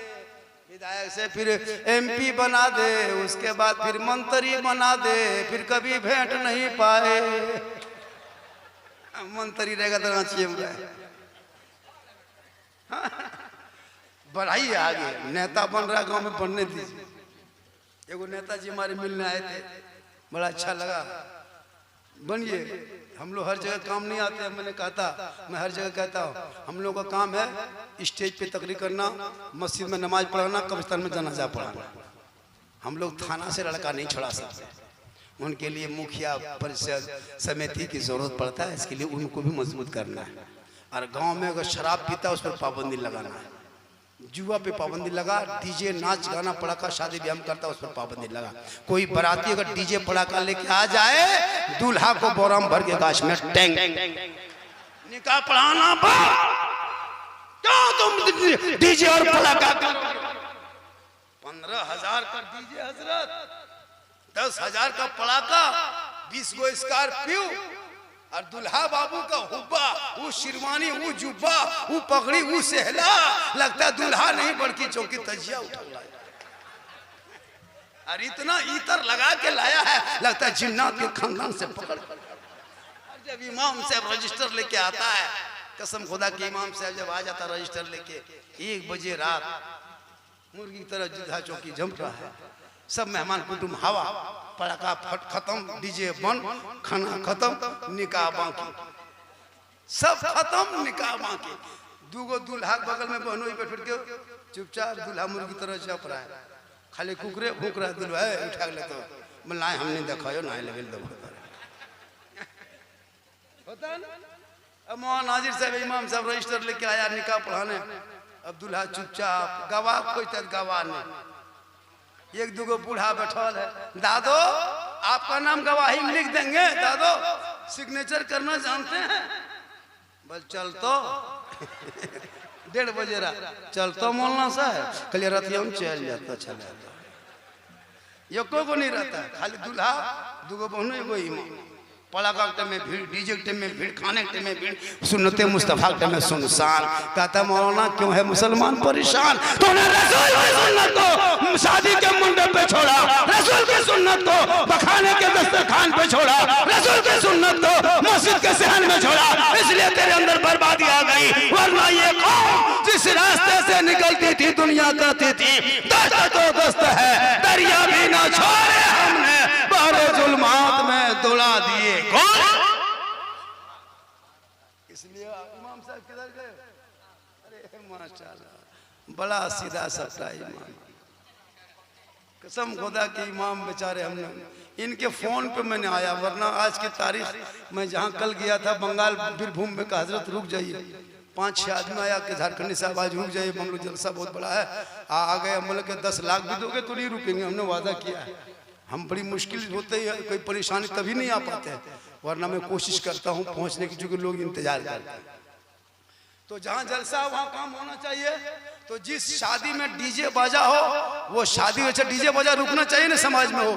विधायक से फिर एमपी बना दे, उसके बाद फिर मंत्री बना दे, फिर कभी भेंट नहीं पाए। मंत्री रहेगा तो रांची में बढ़ाइए आगे, नेता बन रहा गांव में बनने दीजिए। एगो नेताजी हमारे मिलने आए थे, बड़ा अच्छा लगा, बनिए। हम लोग हर जगह काम नहीं आते हैं, मैंने कहा था, मैं हर जगह कहता हूँ, हम लोग का काम है स्टेज पे तकरीर करना, मस्जिद में नमाज पढ़ाना, कब्रिस्तान में जनाजा पढ़ाना। हम लोग थाना से लड़का नहीं छुड़ा सकते, उनके लिए मुखिया परिषद समिति की जरूरत पड़ता है, इसके लिए उनको भी मजबूत करना है। और गाँव में अगर शराब पीता है उस पर पाबंदी लगाना है, जुआ पे पाबंदी लगा, डीजे नाच गाना पड़ाका शादी ब्याह करता है उस पर पाबंदी लगा। कोई बराती अगर डीजे पड़ाका लेके आ जाए, दूल्हा को बोराम भर के गाछ में टेंग, निकाह पढ़ाना क्यों तुम डीजे और पड़ाका करो? 15,000 का डीजे हजरत, 10,000 का पड़ाका, 20 गो स्कॉर्पियो, और दुल्हा बाबू का हुब्बा, वो शिरवानी, वो जुब्बा, वो पगड़ी, वो सहला, लगता है दुल्हा नहीं बल्कि चौकी तजिया उठा लाया। और इतना इतर लगा के लाया है, लगता है जिन्नात के खानदान से पकड़। जब इमाम साहब रजिस्टर लेके आता है, कसम खुदा के इमाम साहब जब आ जाता रजिस्टर लेके, 1 बजे रात मुर्गी की तरह जुल्हा चौकी जम रहा है, सब मेहमान कुटुंब हवा, पड़ाका फट खत्म, डीजे बंद, खाना खत्म, निकाह बाकी, सब खत्म, निकाह बाकी। 2 गो दूल्हा बगल में बहनोई बैठ के चुपचाप दूल्हा मुर्गी की तरह चप रहा है, खाली कुकरे भूख रहा है, दूल्हा उठा ले तो बोला हमने देखा ना लेवल दो होता है ना। अब मौलाना नाजिर साहब इमाम साहब रजिस्टर लेके आया निकाह पढ़ाने, अब दूल्हा चुपचाप, गवाह खोजता गवाह ने, 1-2 गो बूढ़ा बैठल है, दादो आपका नाम गवाही में लिख देंगे, दादो सिग्नेचर करना जानते हैं? बस चल तो 1:30 बजे रात चल तो मौलाना साहब, कल रतिया में चल जाता, चला यो को नहीं रहता, खाली दूल्हा 2 गो बहनों, एगो इमाम, पड़ा का टाइम में भीड़, डीजे के टाइम में भीड़, खाने के टाइम में भीड़, सुन्नते मुस्तफा के टाइम में सुनसान। कहता मौलाना क्यों है मुसलमान परेशान? तूने रसूल की सुन्नत को शादी के मुंडे पे छोड़ा, रसूल की सुन्नत को बखाने के दस्तरखान पे छोड़ा, रसूल की सुन्नत को मस्जिद के सहन में छोड़ा, इसलिए तेरे अंदर बर्बादी आ गई। वरना ये कौम जिस रास्ते से निकलती थी दुनिया कहती थी दस्त तो दस्त है, दरिया भी ना छोड़े हमने, बारे जुल्मात में दुला दिए कौन? इसलिए इमाम साहब किधर गए? अरे माशाल्लाह, बड़ा सीधा सच्चा इमाम, कसम खुदा के इमाम बेचारे। हमने इनके फोन पे मैंने आया, वरना आज की तारीख मैं जहाँ कल गया था बंगाल बीरभूम में, का हजरत रुक जाइए, 5-6 आदमी आया कि झारखंडी साहब आज रुक जाइए, मंगलू जलसा बहुत बड़ा है, आ गए। हम बोले कि 10 लाख भी दोगे तो नहीं रुकेंगे, हमने वादा किया है। हम बड़ी मुश्किल होते ही कोई परेशानी तभी नहीं आ पाते हैं, वरना मैं कोशिश करता हूँ पहुँचने की, चूँकि लोग इंतजार करते हैं। तो जहाँ जलसा वहाँ काम होना चाहिए। तो जिस शादी में डीजे बाजा हो वो शादी, अच्छा डीजे बाजा रुकना चाहिए ना समाज में, हो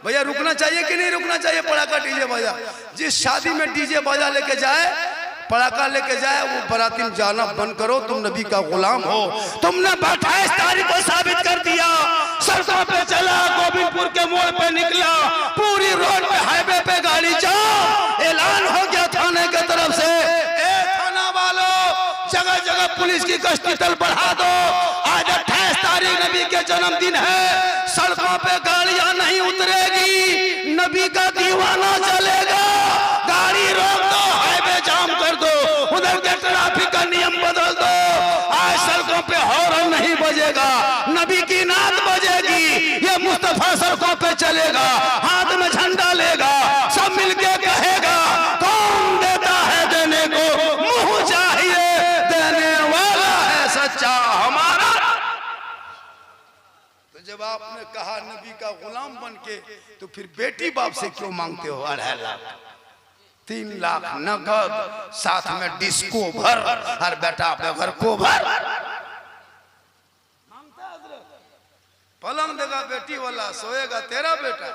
भैया रुकना चाहिए कि नहीं रुकना चाहिए? पड़ाका डीजे बाजा, जिस शादी में डीजे बाजा लेके जाए, पड़ाका लेके जाए, वो बराती में जाना बंद करो। तुम नबी का गुलाम हो। तुमने 28 तारीख को साबित कर दिया, सड़कों पे चला, गोविंदपुर के मोड़ पे निकला, पूरी रोड पे हाईवे पे गाड़ी जाओ, ऐलान हो गया थाने की तरफ से, जगह जगह पुलिस की गश्ती दल बढ़ा दो। आज 28 तारीख नबी के जन्मदिन है, सड़कों पे गाड़ियां नहीं उतरेगी, नबी का दीवाना चलेगा, गाड़ी रोक दो, हाईवे जाम कर दो, उधर के ट्रैफिक का नियम बदल दो। आज सड़कों पे हॉर्न नहीं बजेगा, नबी की नात बजेगी, ये मुस्तफा सड़कों पे चलेगा, हाथ में झंडा लेगा, सब मिलके कहेगा कौन देता है देने को, मुंह चाहिए सच्चा हमारा। तो जब आपने कहा नबी का गुलाम बन के, तो फिर बेटी बाप से क्यों मांगते हो 2.5 लाख 3 लाख नगद, साथ में डिस्को भर, हर बेटा पे घर को भर मांगता है। पलंग देगा बेटी वाला, सोएगा तेरा बेटा,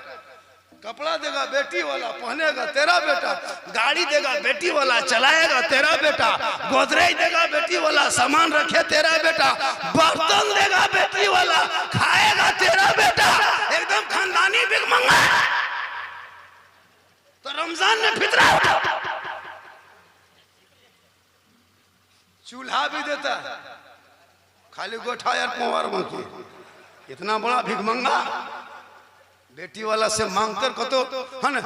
कपड़ा देगा बेटी वाला, पहनेगा तेरा बेटा, गाड़ी देगा बेटी वाला, चलाएगा तेरा बेटा, गोदरेज देगा बेटी वाला, सामान रखे तेरा बेटा, बर्तन देगा बेटी वाला, खाएगा तेरा बेटा, एकदम खानदानी भिखमंगा। तो रमजान में फितरा चूल्हा भी देता, खाली गोठा यार कुंवर बाकी, इतना बड़ा भिखमंगा। बेटी वाला से मांग कर को तो है ना,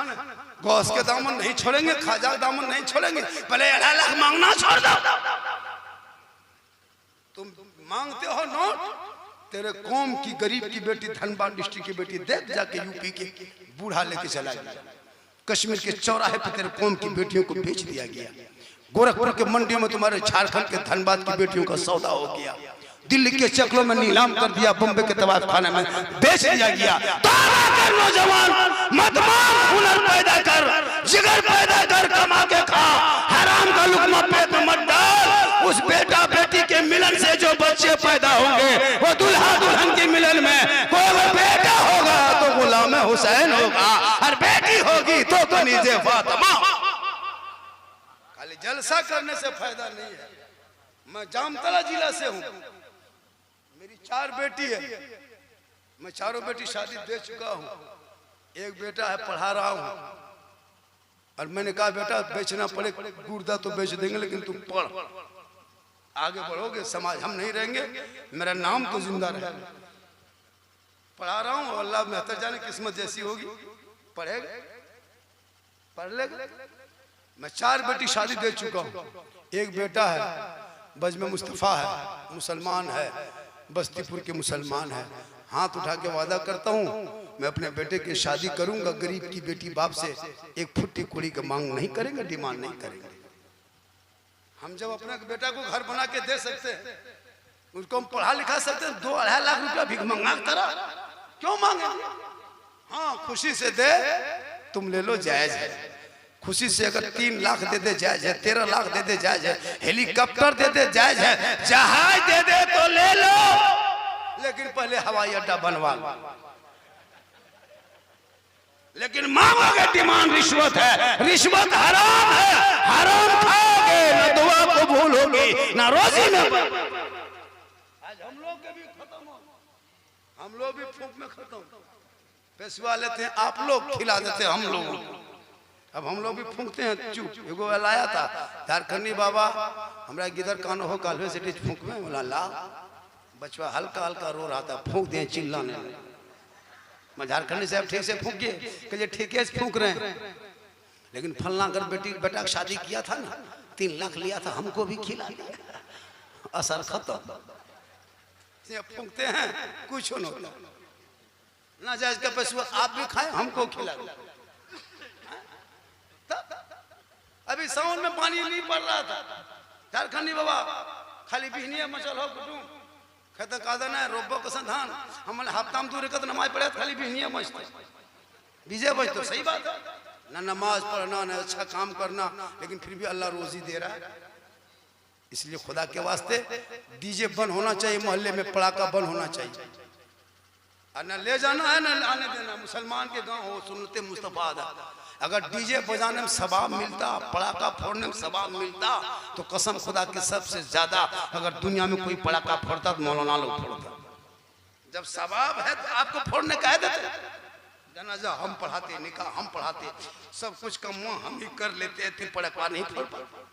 गौस के दामन नहीं छोड़ेंगे, खाजा के दामन नहीं छोड़ेंगे, पहले 2.5 लाख मांगना छोड़ दो। तुम मांगते हो नोट, तेरे कौम की गरीब की बेटी, धनबाद डिस्ट्रिक्ट की बेटी, देख जाके यूपी के बूढ़ा लेके चला गया, कश्मीर के चौराहे पे तेरे कौम की बेटियों को बेच दिया गया, गोरखपुर के मंडियों में तुम्हारे झारखंड के धनबाद की बेटियों का सौदा हो गया, दिल्ली के चक्रों में नीलाम कर दिया, बम्बे के तबाद खाने में बेच दिया गया। नौजवान मत मांग, हुनर पैदा कर, जिगर पैदा कर, कमा के खा, हराम का लुकमा पेट में मत डाल। उस बेटा बेटी के मिलन से जो बच्चे पैदा होंगे, वो दुल्हा दुल्हन के मिलन में कोई बेटा होगा तो गुलाम हुसैन होगा, और बेटी होगी तो कनीज़े फातिमा। खाली जलसा करने से फायदा नहीं है। मैं जामतला जिला से हूँ, मेरी 4 बेटी है, मैं चारों बेटी शादी दे चुका हूँ, एक बेटा है पढ़ा रहा हूँ, और मैंने कहा बेटा बेचना पड़े गुर्दा तो बेच देंगे, लेकिन तुम पढ़, आगे बढ़ोगे, समाज हम नहीं रहेंगे, मेरा नाम तो जिंदा रहेगा। पढ़ा रहा हूँ, अल्लाह बेहतर जाने किस्मत जैसी होगी, पढ़ेगा पढ़ लेगा। मैं 4 बेटी शादी दे चुका हूँ, एक बेटा है बजमे मुस्तफ़ा है, मुसलमान है, बस्तीपुर के मुसलमान है। हाथ उठा के वादा करता हूँ मैं अपने बेटे की शादी करूंगा, गरीब की बेटी बाप से 1 फुट्टी कुड़ी का मांग नहीं करेंगे, डिमांड नहीं करेंगे। हम जब अपने बेटा को घर बना के दे सकते हैं, उसको हम पढ़ा लिखा सकते हैं, 2-2.5 लाख रुपया भीख मंगा तरह क्यों मांगे? हाँ खुशी से दे, तुम ले लो, जायज है। खुशी से अगर 3 लाख दे दे जायज है, 13 लाख दे दे जायज है, हेलीकॉप्टर दे दे जायज है, जहाज दे दे तो ले लो, लेकिन पहले हवाई अड्डा बनवा लो। लेकिन मांगोगे डिमांड रिश्वत है, रिश्वत हराम है, हराम खाओगे ना दुआ कबूल होगी ना रोजी में। आज हम लोग के भी खत्म हो, हम लोग भी फूंक में खत्म। पेशवा लेते हैं आप लोग, खिला देते हैं हम लोग। अब हम लोग भी फूंकते हैं चुप। एगो लाया था झारखंडी बाबा, हमरा गिदर कान हो कालवे से फूंक में बोला ला, बचवा हल्का हल्का रो रहा था, फूंक दिए चिल्लाने लगे। मैं झारखंडी साहब ठीक से फूंकिए, कहिए ठीक है फूंक रहे हैं, लेकिन फलना अगर बेटा का शादी किया था ना 3 लाख लिया था, हमको भी खिला दिया, असर खत्म। फूंकते हैं कुछ न होता ना, जायज का पैसा आप भी खाएं हमको खिला दो। अभी सावन में पानी नहीं पड़ रहा था, झारखंडी बाबा खाली बिहनिया मचल हो कुटुम खेत कादन है रोबो का संधान, हम हफ्ता में दूर नमाज पढ़े खाली बिहनिया मचते विजय बच। तो सही बात है ना, नमाज पढ़ना ना अच्छा काम करना, लेकिन फिर भी अल्लाह रोजी दे रहा है। इसलिए खुदा के वास्ते डीजे बंद होना चाहिए, मोहल्ले में पड़ाका बंद होना चाहिए, और न ले जाना है न आने देना। मुसलमान के गांव हो सुन्नते मुस्तफा दा, अगर डीजे बजाने में सवाब मिलता, पड़ाका फोड़ने में सवाब मिलता, तो कसम खुदा की सबसे ज्यादा अगर दुनिया में कोई पड़ाका फोड़ता तो मौलाना लोग फोड़ता। जब सवाब है तो आपको फोड़ने कह देते, जनाजा हम पढ़ाते, निकाह हम पढ़ाते, सब कुछ का मुँह हम ही कर लेते, फिर पड़ाका नहीं फोड़ पाते।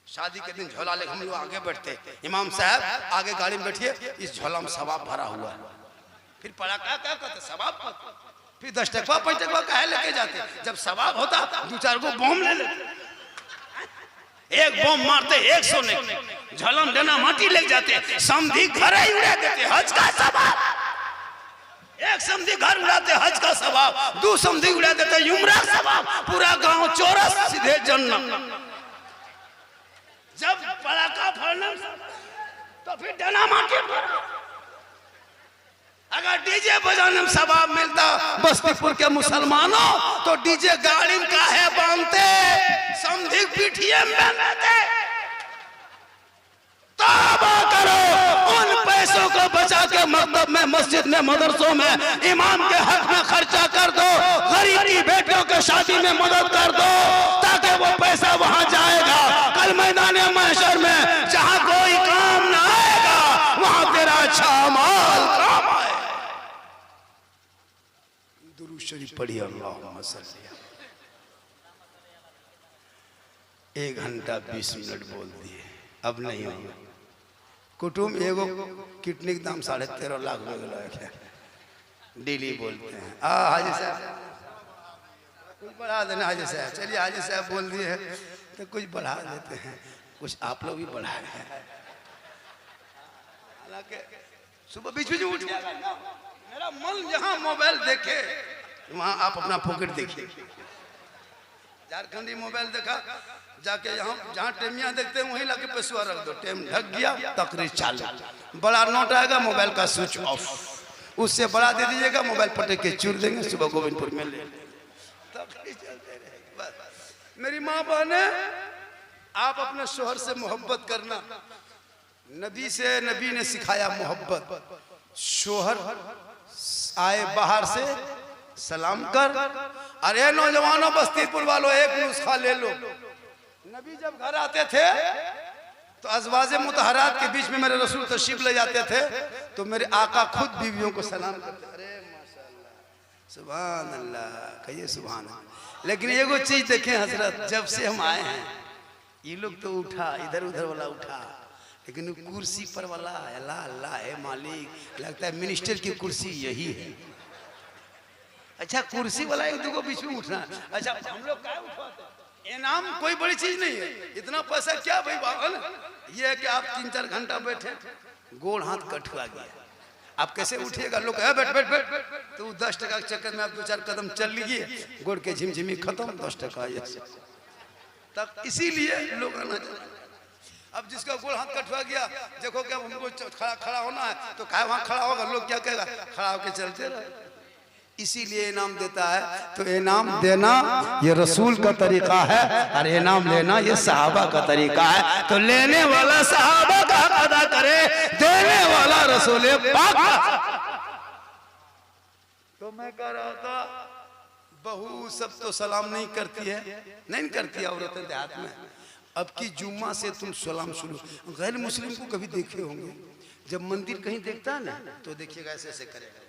शादी के दिन झोला लेकर हम लोग आगे बैठते, इमाम साहब आगे गाड़ी में बैठिए, इस झोला में सवाब भरा हुआ है। फिर पड़ाका क्या करते, सवाब करते। फिर 10 टकवा 5 टकवा कहे लेके जाते, जब सवाब होता 2-4 को बम ले लेते, एक बम मारते 100 नहीं, झलम देना माटी ले जाते, समधी घर ही उड़ा देते, हज का सवाब। एक समधी घर उड़ाते हज का सवाब, 2 समधी उड़ा देते उम्रा सवाब, पूरा गांव चौरस सीधे जन्नत। जब पड़ाका फोड़ने तो फिर डना माटी। अगर डीजे बजाने में सवाब मिलता बस्तीपुर के मुसलमानों, तो डीजे गाड़ी में काहे बांधते, समधी पीठिए में बांधते। तौबा करो, उन पैसों को बचा के मकतब में, मस्जिद में, मदरसों में इमाम के हक में खर्चा कर दो, गरीब की बेटियों के शादी में मदद कर दो, ताकि वो पैसा वहां जाएगा कल मैदान महशर में, जहां कोई काम ना आएगा वहां तेरा अच्छा अमाल काम आए। दुरूद शरीफ पढ़िए, अल्लाहुम्मा सल्ली। 1 घंटा 20 मिनट बोल दिए, अब नहीं होगा। कुटुम एगो किडनी के दाम 13.5 लाख हो गया, डेली बोलते हैं। हाजी साहब कुछ बढ़ा देना, हाजी साहब चलिए, हाजी साहब बोल दिए हैं तो कुछ बढ़ा देते हैं, कुछ आप लोग भी बढ़ा रहे हैं। हालांकि सुबह बीच बीच उठ जाएगा, मेरा मन जहाँ मोबाइल देखे वहाँ आप अपना पॉकेट देखिए। झारखंडी मोबाइल देखा, जाके यहाँ जहाँ टेमिया देखते हैं वहीं लाके पैसा रख दो, टेम ढक गया तकरीर चालू, बड़ा नोट आएगा मोबाइल का स्विच ऑफ, उससे बड़ा दे दीजिएगा मोबाइल पटक के चूर देंगे, सुबह गोविंदपुर में ले तकरीर चलते रहेगा। मेरी माँ बहने, आप अपने शोहर से मोहब्बत करना, नबी से नबी ने सिखाया मोहब्बत। शोहर आए बाहर से सलाम कर, अरे नौजवानों बस्तीपुर वालों एक नुस्खा ले लो। नबी जब घर आते थे तो अज़वाजे मुतहरात के बीच में मेरे रसूल तशरीफ ले जाते थे, तो मेरे आका खुद बीवियों को सलाम करते, अरे माशाअल्लाह सुभान अल्लाह, कहिए सुभान अल्लाह। लेकिन एगो चीज देखें हजरत, जब से हम आए हैं ये लोग तो उठा, इधर उधर वाला उठा, लेकिन कुर्सी पर वाला अल्लाह अल्लाह है मालिक, लगता है मिनिस्टर की कुर्सी यही है। अच्छा कुर्सी वाला एक दो बीच में उठना, अच्छा हम लोग क्या उठवाते, इनाम कोई बड़ी चीज नहीं है, इतना पैसा क्या भाई बाबल, ये है कि आप 3-4 घंटा बैठे, गोड़ हाथ कटुआ गया, आप कैसे उठिएगा, लोग है बैठ बैठ बैठ, तो 10 टका के चक्कर में आप 2-4 कदम चल लीजिए, गोड़ के झिमझिमी खत्म, 10 टका तब। इसीलिए लोग आना चाहिए। अब जिसका गोड़ हाथ कटवा गया, देखो क्या हमको खड़ा होना है तो क्या वहां खड़ा होगा, लोग क्या कहेगा, खड़ा होकर चलते रहे। इसीलिए इनाम देता है, तो इनाम देना ये रसूल का तरीका है, और इनाम लेना ये सहाबा का तरीका है। तो लेने वाला सहाबा का हक अदा करे, देने वाला रसूल पाक। तो मैं कह रहा था बहू सब तो सलाम नहीं करती है, नहीं करती औरतें देहात में। अब की जुम्मा से तुम सलाम शुरू। गैर मुस्लिम को कभी देखे होंगे, जब मंदिर कहीं देखता है ना तो देखिएगा ऐसे ऐसे करेगा।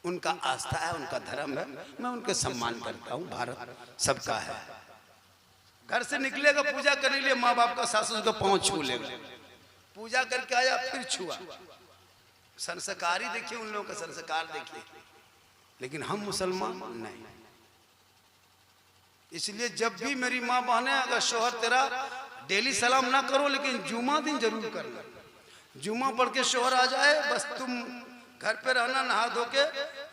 उनका आस्था है, उनका धर्म है, मैं उनके सम्मान करता हूँ। भारत सबका है। घर से निकलेगा पूजा करने के लिए, माँ बाप का सासू का पाँव छू लेगा, पूजा करके आया फिर छुआ। संस्कारी देखिए, उन लोगों का संस्कार देखिए। लेकिन हम मुसलमान नहीं। इसलिए जब भी मेरी माँ बहने, अगर शोहर तेरा डेली सलाम ना करो, लेकिन जुमा दिन जरूर करना। जुमा पढ़ के शोहर आ जाए, बस तुम घर पे रहना, नहा धो के,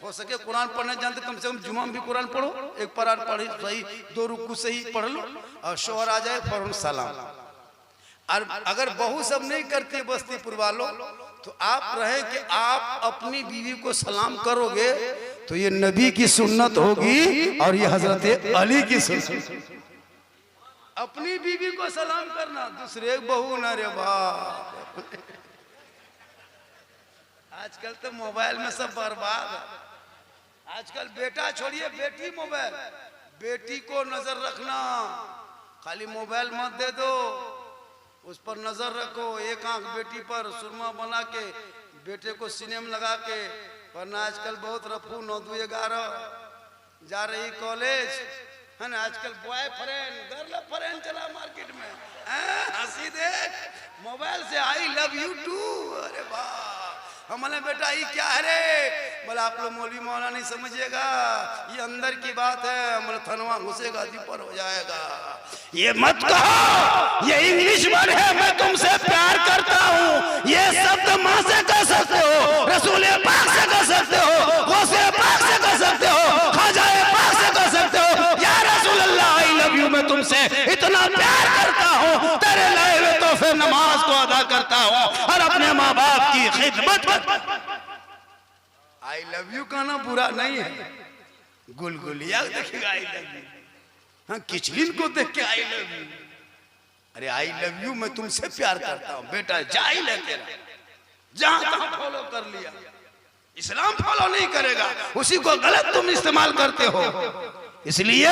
हो सके कुरान पढ़ने जानते कम से कम जुमा में भी कुरान पढ़ो, एक कुरान पढ़ी सही, 2 रुकू सही पढ़ लो, और शोहर आ जाए फौरन सलाम। और अगर बहू सब नहीं करती बस्तीपुर वालों, तो आप रहे कि आप अपनी बीवी को सलाम करोगे तो ये नबी की सुन्नत होगी और ये हजरत अली की सुन्नत। अपनी बीवी को सलाम करना, दूसरे बहू न रे बाप। आजकल तो मोबाइल में सब बर्बाद है। आजकल बेटा छोड़िए, बेटी मोबाइल। बेटी को नजर रखना, खाली मोबाइल मत दे दो, उस पर नजर रखो। एक आंख बेटी पर सुरमा बना के बेटे को सीने में लगा के, वरना आजकल बहुत रफू 9-2-11 जा रही कॉलेज है ना। आजकल बॉयफ्रेंड गर्लफ्रेंड चला मार्केट में, हंसी देख मोबाइल से आई लव यू टू। अरे वाह, हमने बेटा ये क्या है रे? बोला आप लोग मौलवी मौलाना नहीं समझिएगा, ये अंदर की बात है, हमारा थनवा घुसेगा जी पर हो जाएगा। ये मत कहो, ये इंग्लिश वर्ड है, मैं तुमसे प्यार करता हूँ। ये शब्द माँ से कह सकते हो, रसूल पाक से कह सकते हो, गौसे पाक से कह सकते हो, ख्वाजाए पाक से कह सकते हो। या रसूल अल्लाह आई लव यू, मैं तुमसे इतना प्यार करता हूँ, तेरे लाए हुए तो फिर नमाज को अदा करता हूँ और अपने माँ बाप की खिदमत। आई लव यू कहना बुरा नहीं है। गुलगुलिया देखिएगा आई लव यू, हाँ किचलिन को देख के आई लव यू। अरे आई लव यू, मैं तुमसे प्यार करता हूँ बेटा, जा ही ले तेरा, जहां तहां फॉलो कर लिया। इस्लाम फॉलो नहीं करेगा, उसी को गलत तुम इस्तेमाल करते हो। इसलिए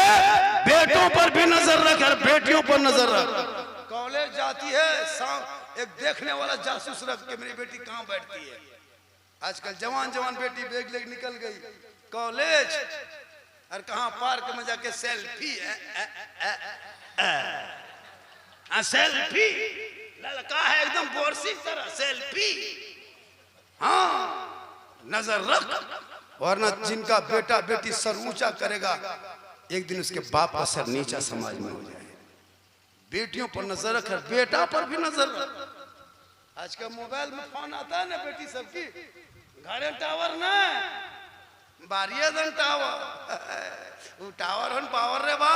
बेटों पर भी नजर रख और बेटियों पर नजर रख। कॉलेज जाती है, एक देखने वाला जासूस रख के मेरी बेटी कहाँ बैठती है। आजकल जवान जवान बेटी बैग लेके निकल गई कॉलेज, और कहाँ पार्क में जाके सेल्फी सेल्फी, लड़का है एकदम बोरसी तरह सेल्फी। हाँ नजर रख, वरना जिनका बेटा बेटी सर ऊंचा करेगा, एक दिन उसके बाप का सर नीचा समाज में हो जाए। बेटियों पर नजर रख, बेटा पर भी नजर रख। आज का मोबाइल में फोन आता है ना बेटी सबकी, घरे टावर ना बारिया दन टावर, वो टावर हन पावर रे बा।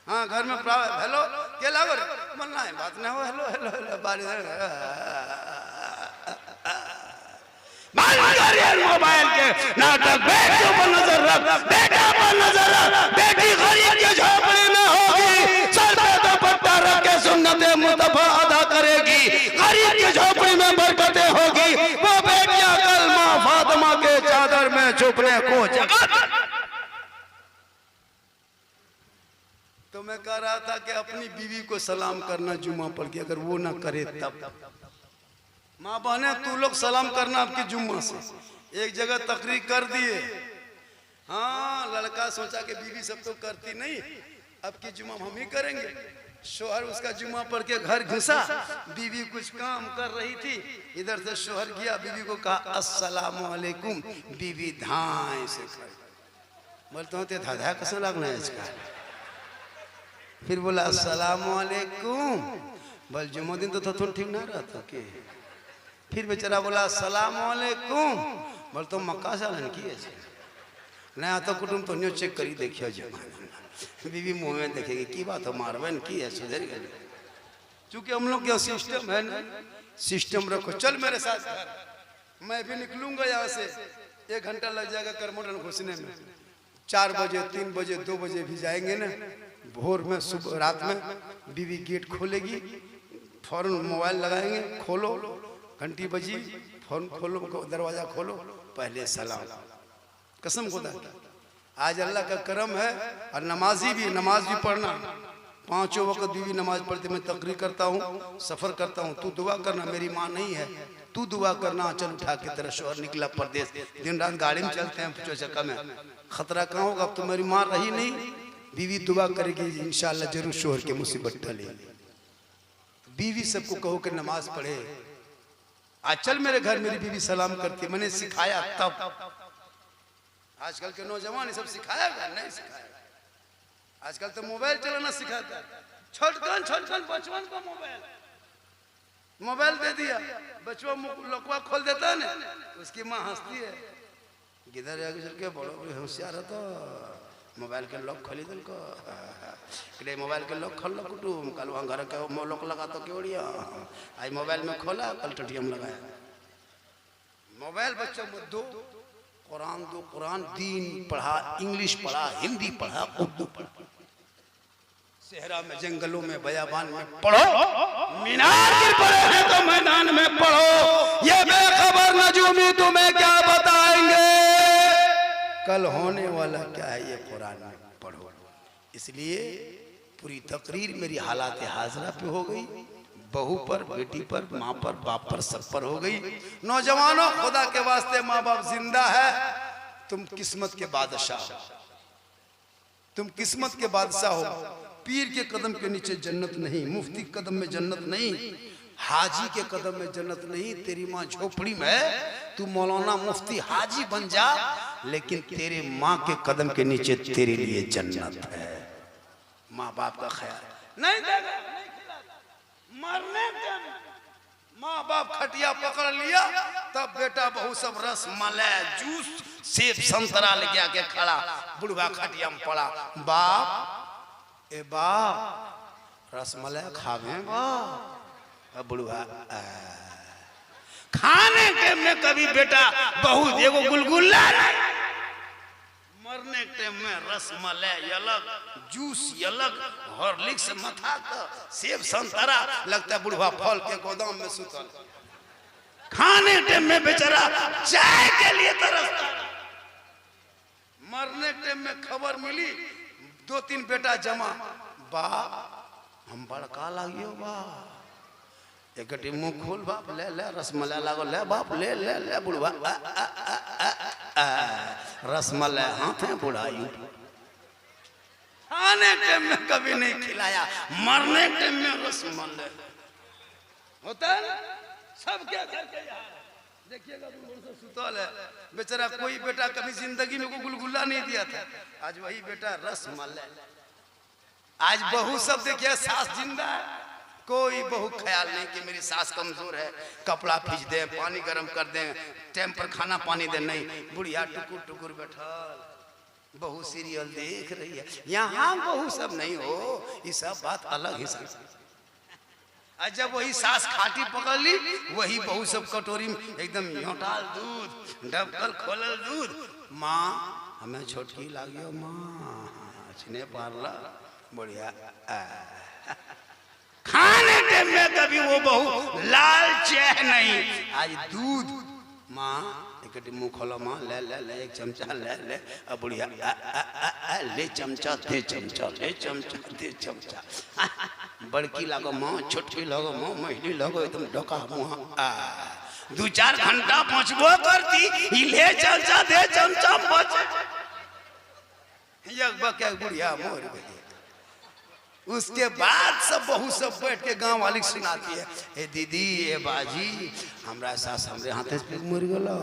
हाँ घर में हेलो क्या लागो रे, मन ना बात ना हो, हेलो हेलो हेलो बारिया मोबाइल के नाटक। बेटियों पर नजर रख, बेटा पर नजर रख। बेटी गरीब की झोपड़ी में होगी, सर पे दुपट्टा रख के सुन्नते मुस्तफा अदा करेगी। गरीब की झोपड़ी में बरकतें होगी, वो बेटियां कल माँ फातिमा के चादर में छुपने को जगह। तो मैं कह रहा था कि अपनी बीवी को सलाम करना जुम्मा पढ़ के, अगर वो ना करे तब। माँ बहने तू लोग सलाम करना आपकी जुम्मा से। एक जगह तकरीर कर दिए, हाँ लड़का सोचा कि बीवी सब तो करती नहीं, अब की जुम्मा हम ही करेंगे। शोहर उसका जुम्मा पढ़ के घर घुसा, बीवी कुछ काम कर रही थी, इधर से शोहर गया, बीवी को कहा अस्सलामु अलैकुम। बीवी धाए से बोलते होते धाधा कैसा लगना है इसका। फिर बोला अस्सलामु अलैकुम, बोल जुम्मा दिन तो थोड़ा ठीक ना रहता के। फिर बेचारा बोला अस्सलामु अलैकुम, बोल तो मक्का सालन की है नया तो कुटुंब तो न्यू चेक करी देखियो जमाना। बीवी मुंह में देखेगी की बात हो मारवन की है, सुधर गई। चूंकि हम लोग क्या सिस्टम है ना, सिस्टम रखो। चल मेरे साथ घर, मैं भी निकलूंगा यहाँ से, 1 घंटा लग जाएगा करमोडन घुसने में। 4 बजे 3 बजे 2 बजे भी जाएंगे ना, भोर में सुबह रात में बीवी गेट खोलेगी, फौरन मोबाइल लगाएंगे, खोलो घंटी बजी, फोन खोलो, दरवाजा खोलो, पहले सलाम। कसम खुदा आज अल्लाह का करम है और नमाजी भी, नमाज भी पढ़ना, 5 वक्त बीवी नमाज पढ़ती, मैं तकरीर करता हूँ, सफ़र करता हूँ, तू दुआ करना, मेरी माँ नहीं है, तू दुआ करना, चल उठा के तेरा शोहर निकला परदेश, दिन रात गाड़ी में चलते हैं, चक्का में खतरा कहाँ होगा, अब तो मेरी माँ रही नहीं, बीवी दुआ करेगी इंशाअल्लाह जरूर शोहर की मुसीबत टलेगी। बीवी सबको कहो कि नमाज पढ़े। आज चल मेरे घर, मेरी बीवी सलाम करती है, मैंने सिखाया तब। आजकल के नौजवान सब सिखाया नहीं सिखाया, आजकल तो मोबाइल चलाना सिखाता है, छोटकन बचपन को मोबाइल दे दिया, बचवा लकवा खोल देता है ना, उसकी माँ हंसती है, किधर आगे चल के बड़ो होशियार है तो मोबाइल के लॉक खोली दिल को, मोबाइल के लॉक खोल लो कुटुम, कल वहाँ घर के लॉक लगा तो क्यों, आज मोबाइल में खोला, कल टटियम लगाया। मोबाइल बच्चों को दो, कुरान दीन पढ़ा, इंग्लिश पढ़ा, हिंदी पढ़ा, उर्दू पढ़ा, सहरा में, जंगलों में, बयाबान में पढ़ो, मीनार गिर पड़े हैं तो मैदान में पढ़ो, ये बेखबर नजूमी तुम्हें क्या बताएंगे, कल होने वाला क्या है ये कुरान में पढ़ो। इसलिए पूरी तकरीर मेरी हालात हाजरा पे हो गई, बहू पर, बेटी पर, माँ पर, बाप पर, सब पर हो गई। नौजवानों, खुदा के वास्ते माँ बाप जिंदा है, तुम किस्मत के बादशाह हो, तुम किस्मत के बादशाह हो। पीर के कदम के नीचे जन्नत नहीं, मुफ्ती के कदम में जन्नत नहीं, हाजी के कदम में जन्नत नहीं। तेरी माँ झोपड़ी में है, तू मौलाना मुफ्ती हाजी बन जा, लेकिन तेरे माँ के कदम के नीचे तेरे लिए जन्नत है। माँ बाप का ख्याल नहीं देगा, मरने के माँ बाप खटिया पकड़ लिया, तब बेटा बहू सब रस मलाई जूस सेब संतरा लेके आके खड़ा, बुढ़वा खटिया में पड़ा, बाप ए बाप रसमलाई खावे बाप, बुढ़वा खाने के में कभी बेटा बहू देखो गुलगुल्ला, मरने के में रसमलाई अलग, जूस अलग, हॉर्लिक्स मथा का सेब संतरा, लगता बुढ़वा फल के गोदाम में सुतल, खाने के में बेचारा चाय के लिए तरसता। मरने के में खबर मिली, 2-3 बेटा जमा, बाप हम बड़का लागियो बाप, एक मुंह खोल बाप, ले ले रसमलाई लागो, ले बाप ले ले ले, बुढ़वा रसमलाई हाथ है बुढ़ाई, खाने टाइम में कभी नहीं खिलाया, मरने टाइम में रसमलाई होता है। सब क्या करके देखिएगा, सुतल है बेचारा, कोई बेटा कभी जिंदगी में को गुलगुल्ला नहीं दिया था, आज वही बेटा रसमलाई। आज बहू सब देखिए, सास जिंदा है, कोई बहू ख्याल नहीं कि मेरी सास कमजोर है, कपड़ा खींच दे, पानी गर्म कर दे, टाइम पर खाना पानी दे, नहीं, बुढ़िया टुकुर टुकुर बैठल, बहू सीरियल देख रही है। यहाँ बहू सब नहीं हो, ये सब बात अलग ही। जब वही सास खाटी पकड़ ली, वही बहू सब कटोरी में एकदम योटाल दूध, डबकल खोलल दूध, माँ हमें छोटकी लागियो माँ, छिने पारला बढ़िया। खाने टाइम में कभी वो बहू लाल चाय नहीं, आज दूध, माँ एक मुंह खोलो माँ, ले ले ले एक चमचा ले ले, अब बढ़िया ले चमचा दे चमचा, ले चमचा दे चमचा, बड़की लागो माँ, छोटकी लागो माँ, महिली लागो एकदम डोका मुँह, 2-4 घंटा पहुँचबो करती, ले चमचा दे चमचा पहुँच, बुढ़िया मोर गई। उसके बाद सब बहू सब बैठ के गांव वाली सुनाती है, ए दीदी ए बाजी हमरा सास हमरे हाथे से मर गलो,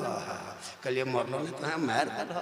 कलिए मरलो ने तो मार दलो,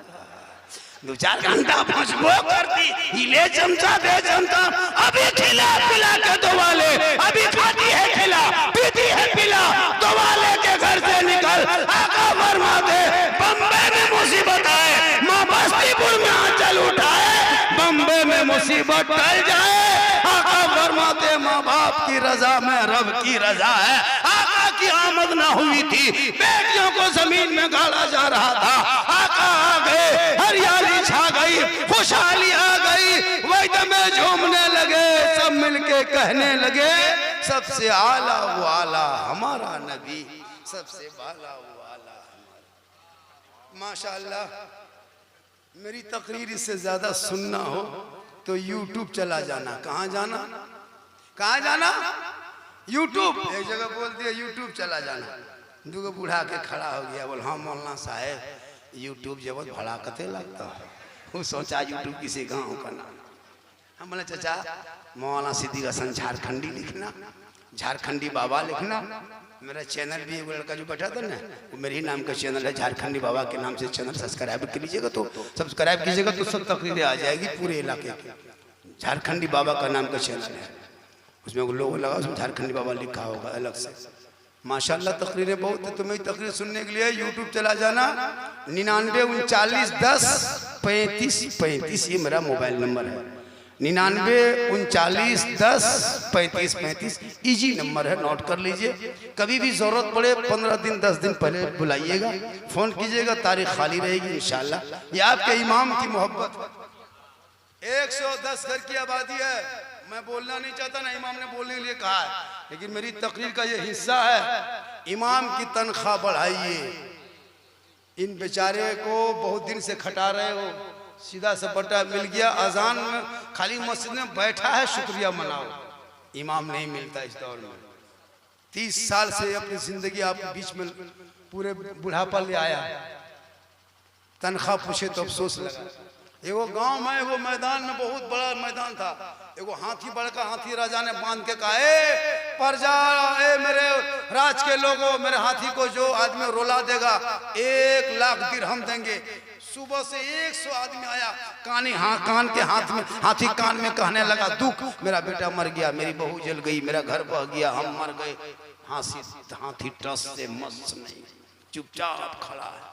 2-4 घंटा पहुंचबो करती, ले चमचा दे चमचा, अभी खिला पिला के दोवाले, अभी खाती है खिला, पीती है पिला, दोवाले के घर से निकल, आका फरमा दे, बम्बे में मुसीबत आए, माँ बस्तीपुर में आंचल उठाए, बम्बे में मुसीबत टल जाए, आका फरमाते माँ बाप की रजा में रब की रजा है। आका की आमद ना हुई थी, बेटियों को जमीन में गाड़ा जा रहा था, आका आ गए, हरियाली छा गई, खुशहाली आ गई, वैद में झूमने लगे, सब मिलके कहने लगे, सबसे आला वो आला हमारा नबी, सबसे बाला वो आला हमारा। माशाअल्लाह मेरी तकरीर इससे ज्यादा सुनना हो तो यूट्यूब चला जाना। कहाँ जाना? कहाँ जाना? यूट्यूब। एक जगह बोल दिया यूट्यूब चला जाना, दूगो बूढ़ा के खड़ा हो गया, बोल हाँ मौलाना साहेब यूट्यूब जब भड़ा कते लगता। वो सोचा यूट्यूब किसी गाँव का नाम। हम बोले चाचा मौलाना सिद्दीक हसन झारखंडी लिखना, झारखंडी बाबा लिखना। मेरा चैनल भी, एक लड़का जो बैठा था ना, वो मेरे ही नाम का चैनल है, झारखंडी बाबा के नाम से चैनल सब्सक्राइब कर लीजिएगा, तो सब्सक्राइब कीजिएगा तो सब तकरीरें आ जाएगी पूरे इलाके की। झारखंडी बाबा का नाम का चैनल है, उसमें वो लोगो लगा, उसमें झारखंडी बाबा लिखा होगा अलग से। माशाल्लाह तकरीरें बहुत है। तो मेरी तकरीर सुनने के लिए यूट्यूब चला जाना। 99 39 10 35 35 ये मेरा मोबाइल नंबर है। 99 39 10 35 35 इजी नंबर है, नोट कर लीजिए। कभी भी जरूरत पड़े 15 दिन 10 दिन पहले बुलाइएगा, फोन कीजिएगा, तारीख खाली रहेगी इंशाल्लाह। ये आपके इमाम की मोहब्बत। 110 घर की आबादी है। मैं बोलना नहीं चाहता ना, इमाम ने बोलने के लिए कहा है, लेकिन मेरी तकरीर का ये हिस्सा है। इमाम की तनख्वाह बढ़ाइए। इन बेचारे को बहुत दिन से खटा रहे हो, सीधा सपटा मिल गया। अजान में खाली मस्जिद में बैठा है, शुक्रिया मनाओ। इमाम नहीं मिलता इस दौर में। 30 साल से अपनी जिंदगी आपके बीच में पूरे बुढ़ापा ले आया, तनख्वाह पूछे तो अफसोस लगा। एगो गांव में एगो मैदान में, बहुत बड़ा मैदान था, एगो हाथी, बड़का हाथी राजा ने बांध के कहा, ए प्रजा, ए मेरे राज के लोगों, मेरे हाथी को जो आदमी रोला देगा 1 लाख दिरहम देंगे। सुबह से 100 आदमी आया, कान के हाथ में, हाथी कान में कहने लगा, दुख, मेरा बेटा मर गया, मेरी बहू जल गई, मेरा घर बह गया, हम मर गए। हाथी टस से मस्त नहीं, चुपचाप खड़ा है।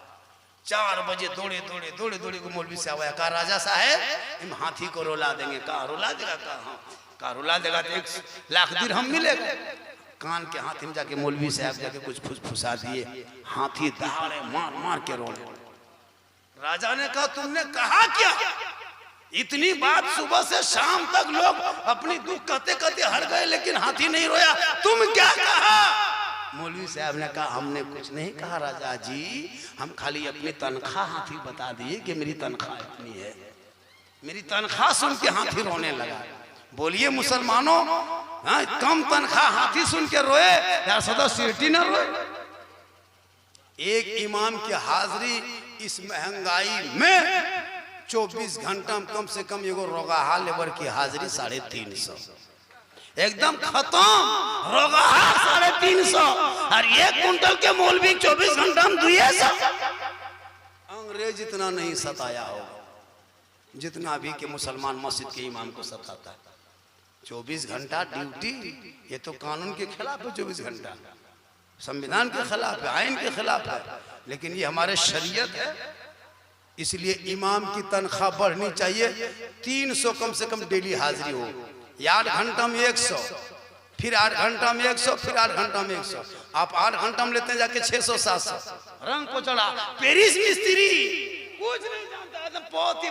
4 बजे दौड़े को मौलवी से आया, कहा राजा साहेब हम हाथी को रोला देंगे। कहा रोला देगा? कहा रोला देगा तो 1 लाख दिरहम मिलेगा। कान के हाथी में जाके मौलवी साहब जाके कुछ फुसफुसा दिए, हाथी दहाड़े मार के रोले। राजा ने कहा तुमने कहा क्या? इतनी बात सुबह से शाम तक लोग अपनी दुख कहते कहते हर गए, लेकिन हाथी नहीं रोया, तुम क्या कहा? मौलवी साहब ने कहा हमने कुछ नहीं कहा राजा जी, हम खाली अपनी तनख्वाह हाथी बता दिए कि मेरी तनख्वाह इतनी है। मेरी तनख्वाह सुन के हाथी रोने लगा। बोलिए मुसलमानों, कम तनख्वाह हाथी सुन के रोए या सदा सीटी न रोए? एक इमाम की हाजिरी इस महंगाई में 24 घंटा में कम से कम एगो रोगाहा लेबर की हाजिरी 350, एकदम खत्म। रोगाहा 350 और 1 कुंटल के मौलवी 24 घंटा में 200। अंग्रेज इतना नहीं सताया होगा जितना अभी के मुसलमान मस्जिद के इमाम को सताता है। 24 घंटा ड्यूटी, ये तो कानून के खिलाफ है। 24 घंटा संविधान के खिलाफ है, आइन के खिलाफ है, लेकिन ये हमारे शरीयत है। इसलिए इमाम की तनख्वाह बढ़नी चाहिए। 300 कम से कम डेली हाजिरी हो। 8 घंटा में 100, फिर 8 घंटा में 100, फिर 8 घंटा में 100। आप 8 घंटा में लेते हैं जाके 600 700। रंग को चढ़ा पेरिस मिस्त्री कुछ नहीं जानता, एकदम बहुत ही।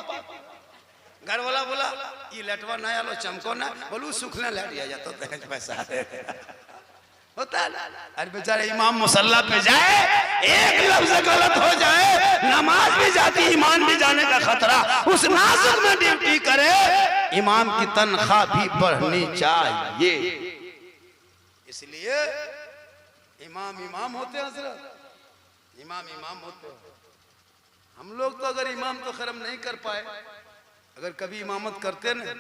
घर वाला बोला ये लेटवा नया लो चमको ना, बोलू सुखने लेट जाता तो पैसा होता है। अरे बेचारे इमाम मुसल्ला पे जाए, एक लफ्ज गलत हो जाए, नमाज भी जाती, ईमान भी जाने का खतरा। उस नासुक में ड्यूटी करे। इमाम की तनख्वाह भी बढ़नी चाहिए। इसलिए इमाम होते हैं हजरत, इमाम होते हैं। हम लोग तो अगर इमाम तो खरम नहीं कर पाए, अगर कभी इमामत करते ना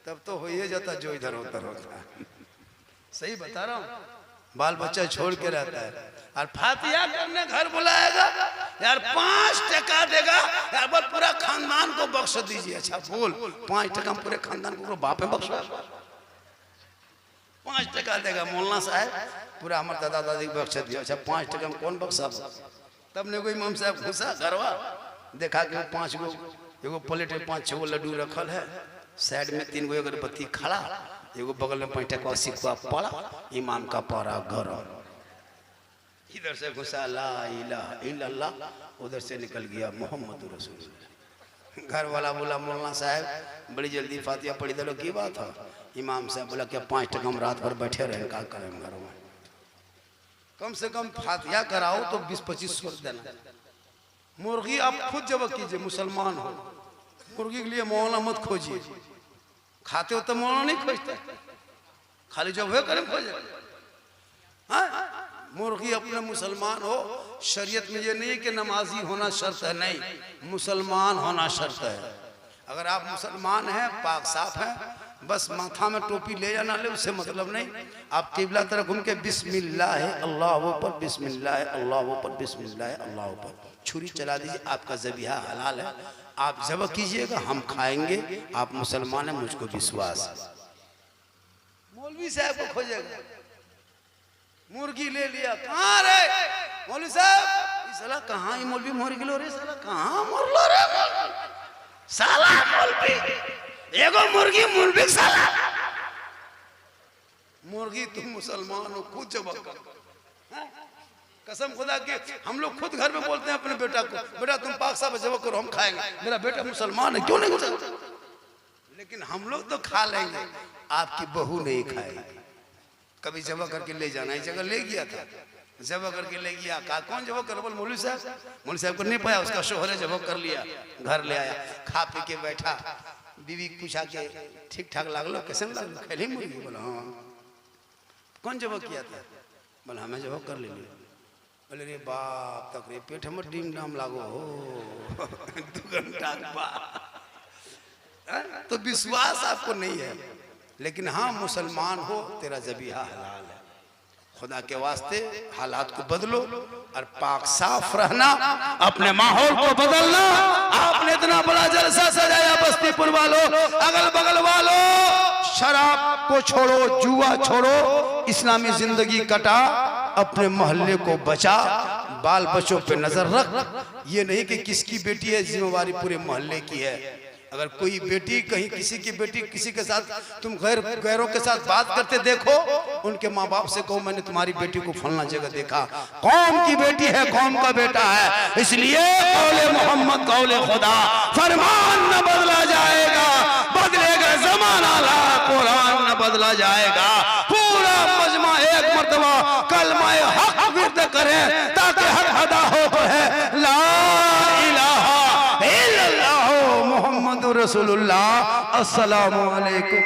तब तो हो ही जाता जो इधर उधर होता। सही बता रहा हूँ। बाल बच्चा छोड़ के रहता है और फातिहा करने घर बुलाएगा यार, 5 टका देगा यार, बस पूरा खानदान को बख्श दीजिए। अच्छा बोल, 5 टका पूरे खानदान को बाप में बख्शा? 5 टका देगा मौलाना साहब, पूरा हमारे दादा दादी को बख्श दिया। अच्छा 5 टका में कौन बख्शा? तब ने कोई इमाम साहब घुसा घरवा, देखा कि 5 गो, एगो प्लेट में 5-6 गो लड्डू रखल है, साइड में 3 गो अगरबत्ती खड़ा, एगो बगल में 5 टका सिक्का पड़ा, इमाम का पारा गरम। इधर से घुसा ला इलाहा इल्लल्लाह, उधर से निकल गया मोहम्मद रसूलुल्लाह। घर वाला बोला मौलाना साहब बड़ी जल्दी फातिहा पढ़ी दलो, की बात है? इमाम साहब बोला क्या 5 टका में रात भर बैठे रहे, क्या करें घर में? कम से कम फातिहा कराओ तो 20-25 देना। मुर्गी आप खुद जब कीजिए, मुसलमान हो, मुर्गी के लिए मौलाना मत खोजिए। खाते हो तो मौलाना नहीं खोजते, खाली जब है करें खोजे। हाँ, मुर्गी अपने मुसलमान हो। शरीयत में ये नहीं है कि नमाजी होना शर्त है, नहीं, मुसलमान होना शर्त है। अगर आप मुसलमान हैं, पाक साफ हैं, बस माथा में टोपी ले या ना ले उससे मतलब नहीं। आप किबला तरफ घूम के बिस्मिल्लाह अल्लाह ऊपर, बिस्मिल्लाह अल्लाह ऊपर, बिस्मिल्लाह अल्लाह ऊपर छुरी चला दीजिए, आपका ज़बीहा हलाल है। आप ज़बह कीजिएगा, हम खाएंगे, आप मुसलमान हैं, मुझको विश्वास है। मौलवी साहब को खोजेगा, मुर्गी ले लिया, कहाँ रे मौलवी साहब, साला कहाँ ही मौलवी मुर्गी लो रे, साला कहाँ मोर लो रे, साला मौलवी एगो मुर्गी मुर्गी साला। मुर्गी तुम मुसलमान हो, खुद जवाब करो। कसम खुदा के हम लोग खुद घर में बोलते हैं अपने बेटा को, बेटा तुम पाक साहब जवाब करो, हम खाएंगे। मेरा बेटा मुसलमान है, क्यों नहीं हो सकता? लेकिन हम लोग तो खा लेंगे, आपकी बहू नहीं खाएगी। कभी जबा करके ले जाना, इस जगह ले गया था, जबा करके ले गया, कहा कौन जबा कर, बोल मौलवी साहब को नहीं पाया, उसका शोहर जबा कर लिया, घर ले आया, खा पी के बैठा, बीवी पूछा के ठीक ठाक लागलो, कैसे लागलो, खेली मुर्गी? बोला हाँ। कौन जबा किया था? बोला हमें जबा कर ले लिया। बोले रे बाप तक रे, पेट हमर डीम डाम लागो हो 2 घंटा बाद। तो विश्वास आपको नहीं है, लेकिन हाँ मुसलमान हो, तेरा ज़बीहा हलाल है। खुदा के वास्ते हालात को बदलो और पाक साफ रहना, अपने माहौल को बदलना। आपने इतना बड़ा जलसा सजाया बस्तीपुर वालों, अगल बगल वालों, शराब को छोड़ो, जुआ छोड़ो, इस्लामी जिंदगी कटा, अपने मोहल्ले को बचा, बाल बच्चों पे नजर रख। ये नहीं कि किसकी बेटी है, जिम्मेवारी पूरे मोहल्ले की है। अगर कोई बेटी कहीं किसी की बेटी किसी के साथ तुम गैरों के साथ बात करते देखो, उनके माँ बाप से कहो मैंने तुम्हारी बेटी को फलना जगह देखा। कौम की बेटी है, कौम का बेटा है, इसलिए कौले मोहम्मद कौले खुदा, फरमान न बदला जाएगा, बदलेगा जमाना ला, कुरान न बदला जाएगा। पूरा मजमा एक मर्तबा कलमा हक विर्द करे ताकि हक अदा हो तो है ला इलाहा इल्लल्लाह मुहम्मदुर रसूलुल्लाह। अस्सलामु अलैकुम।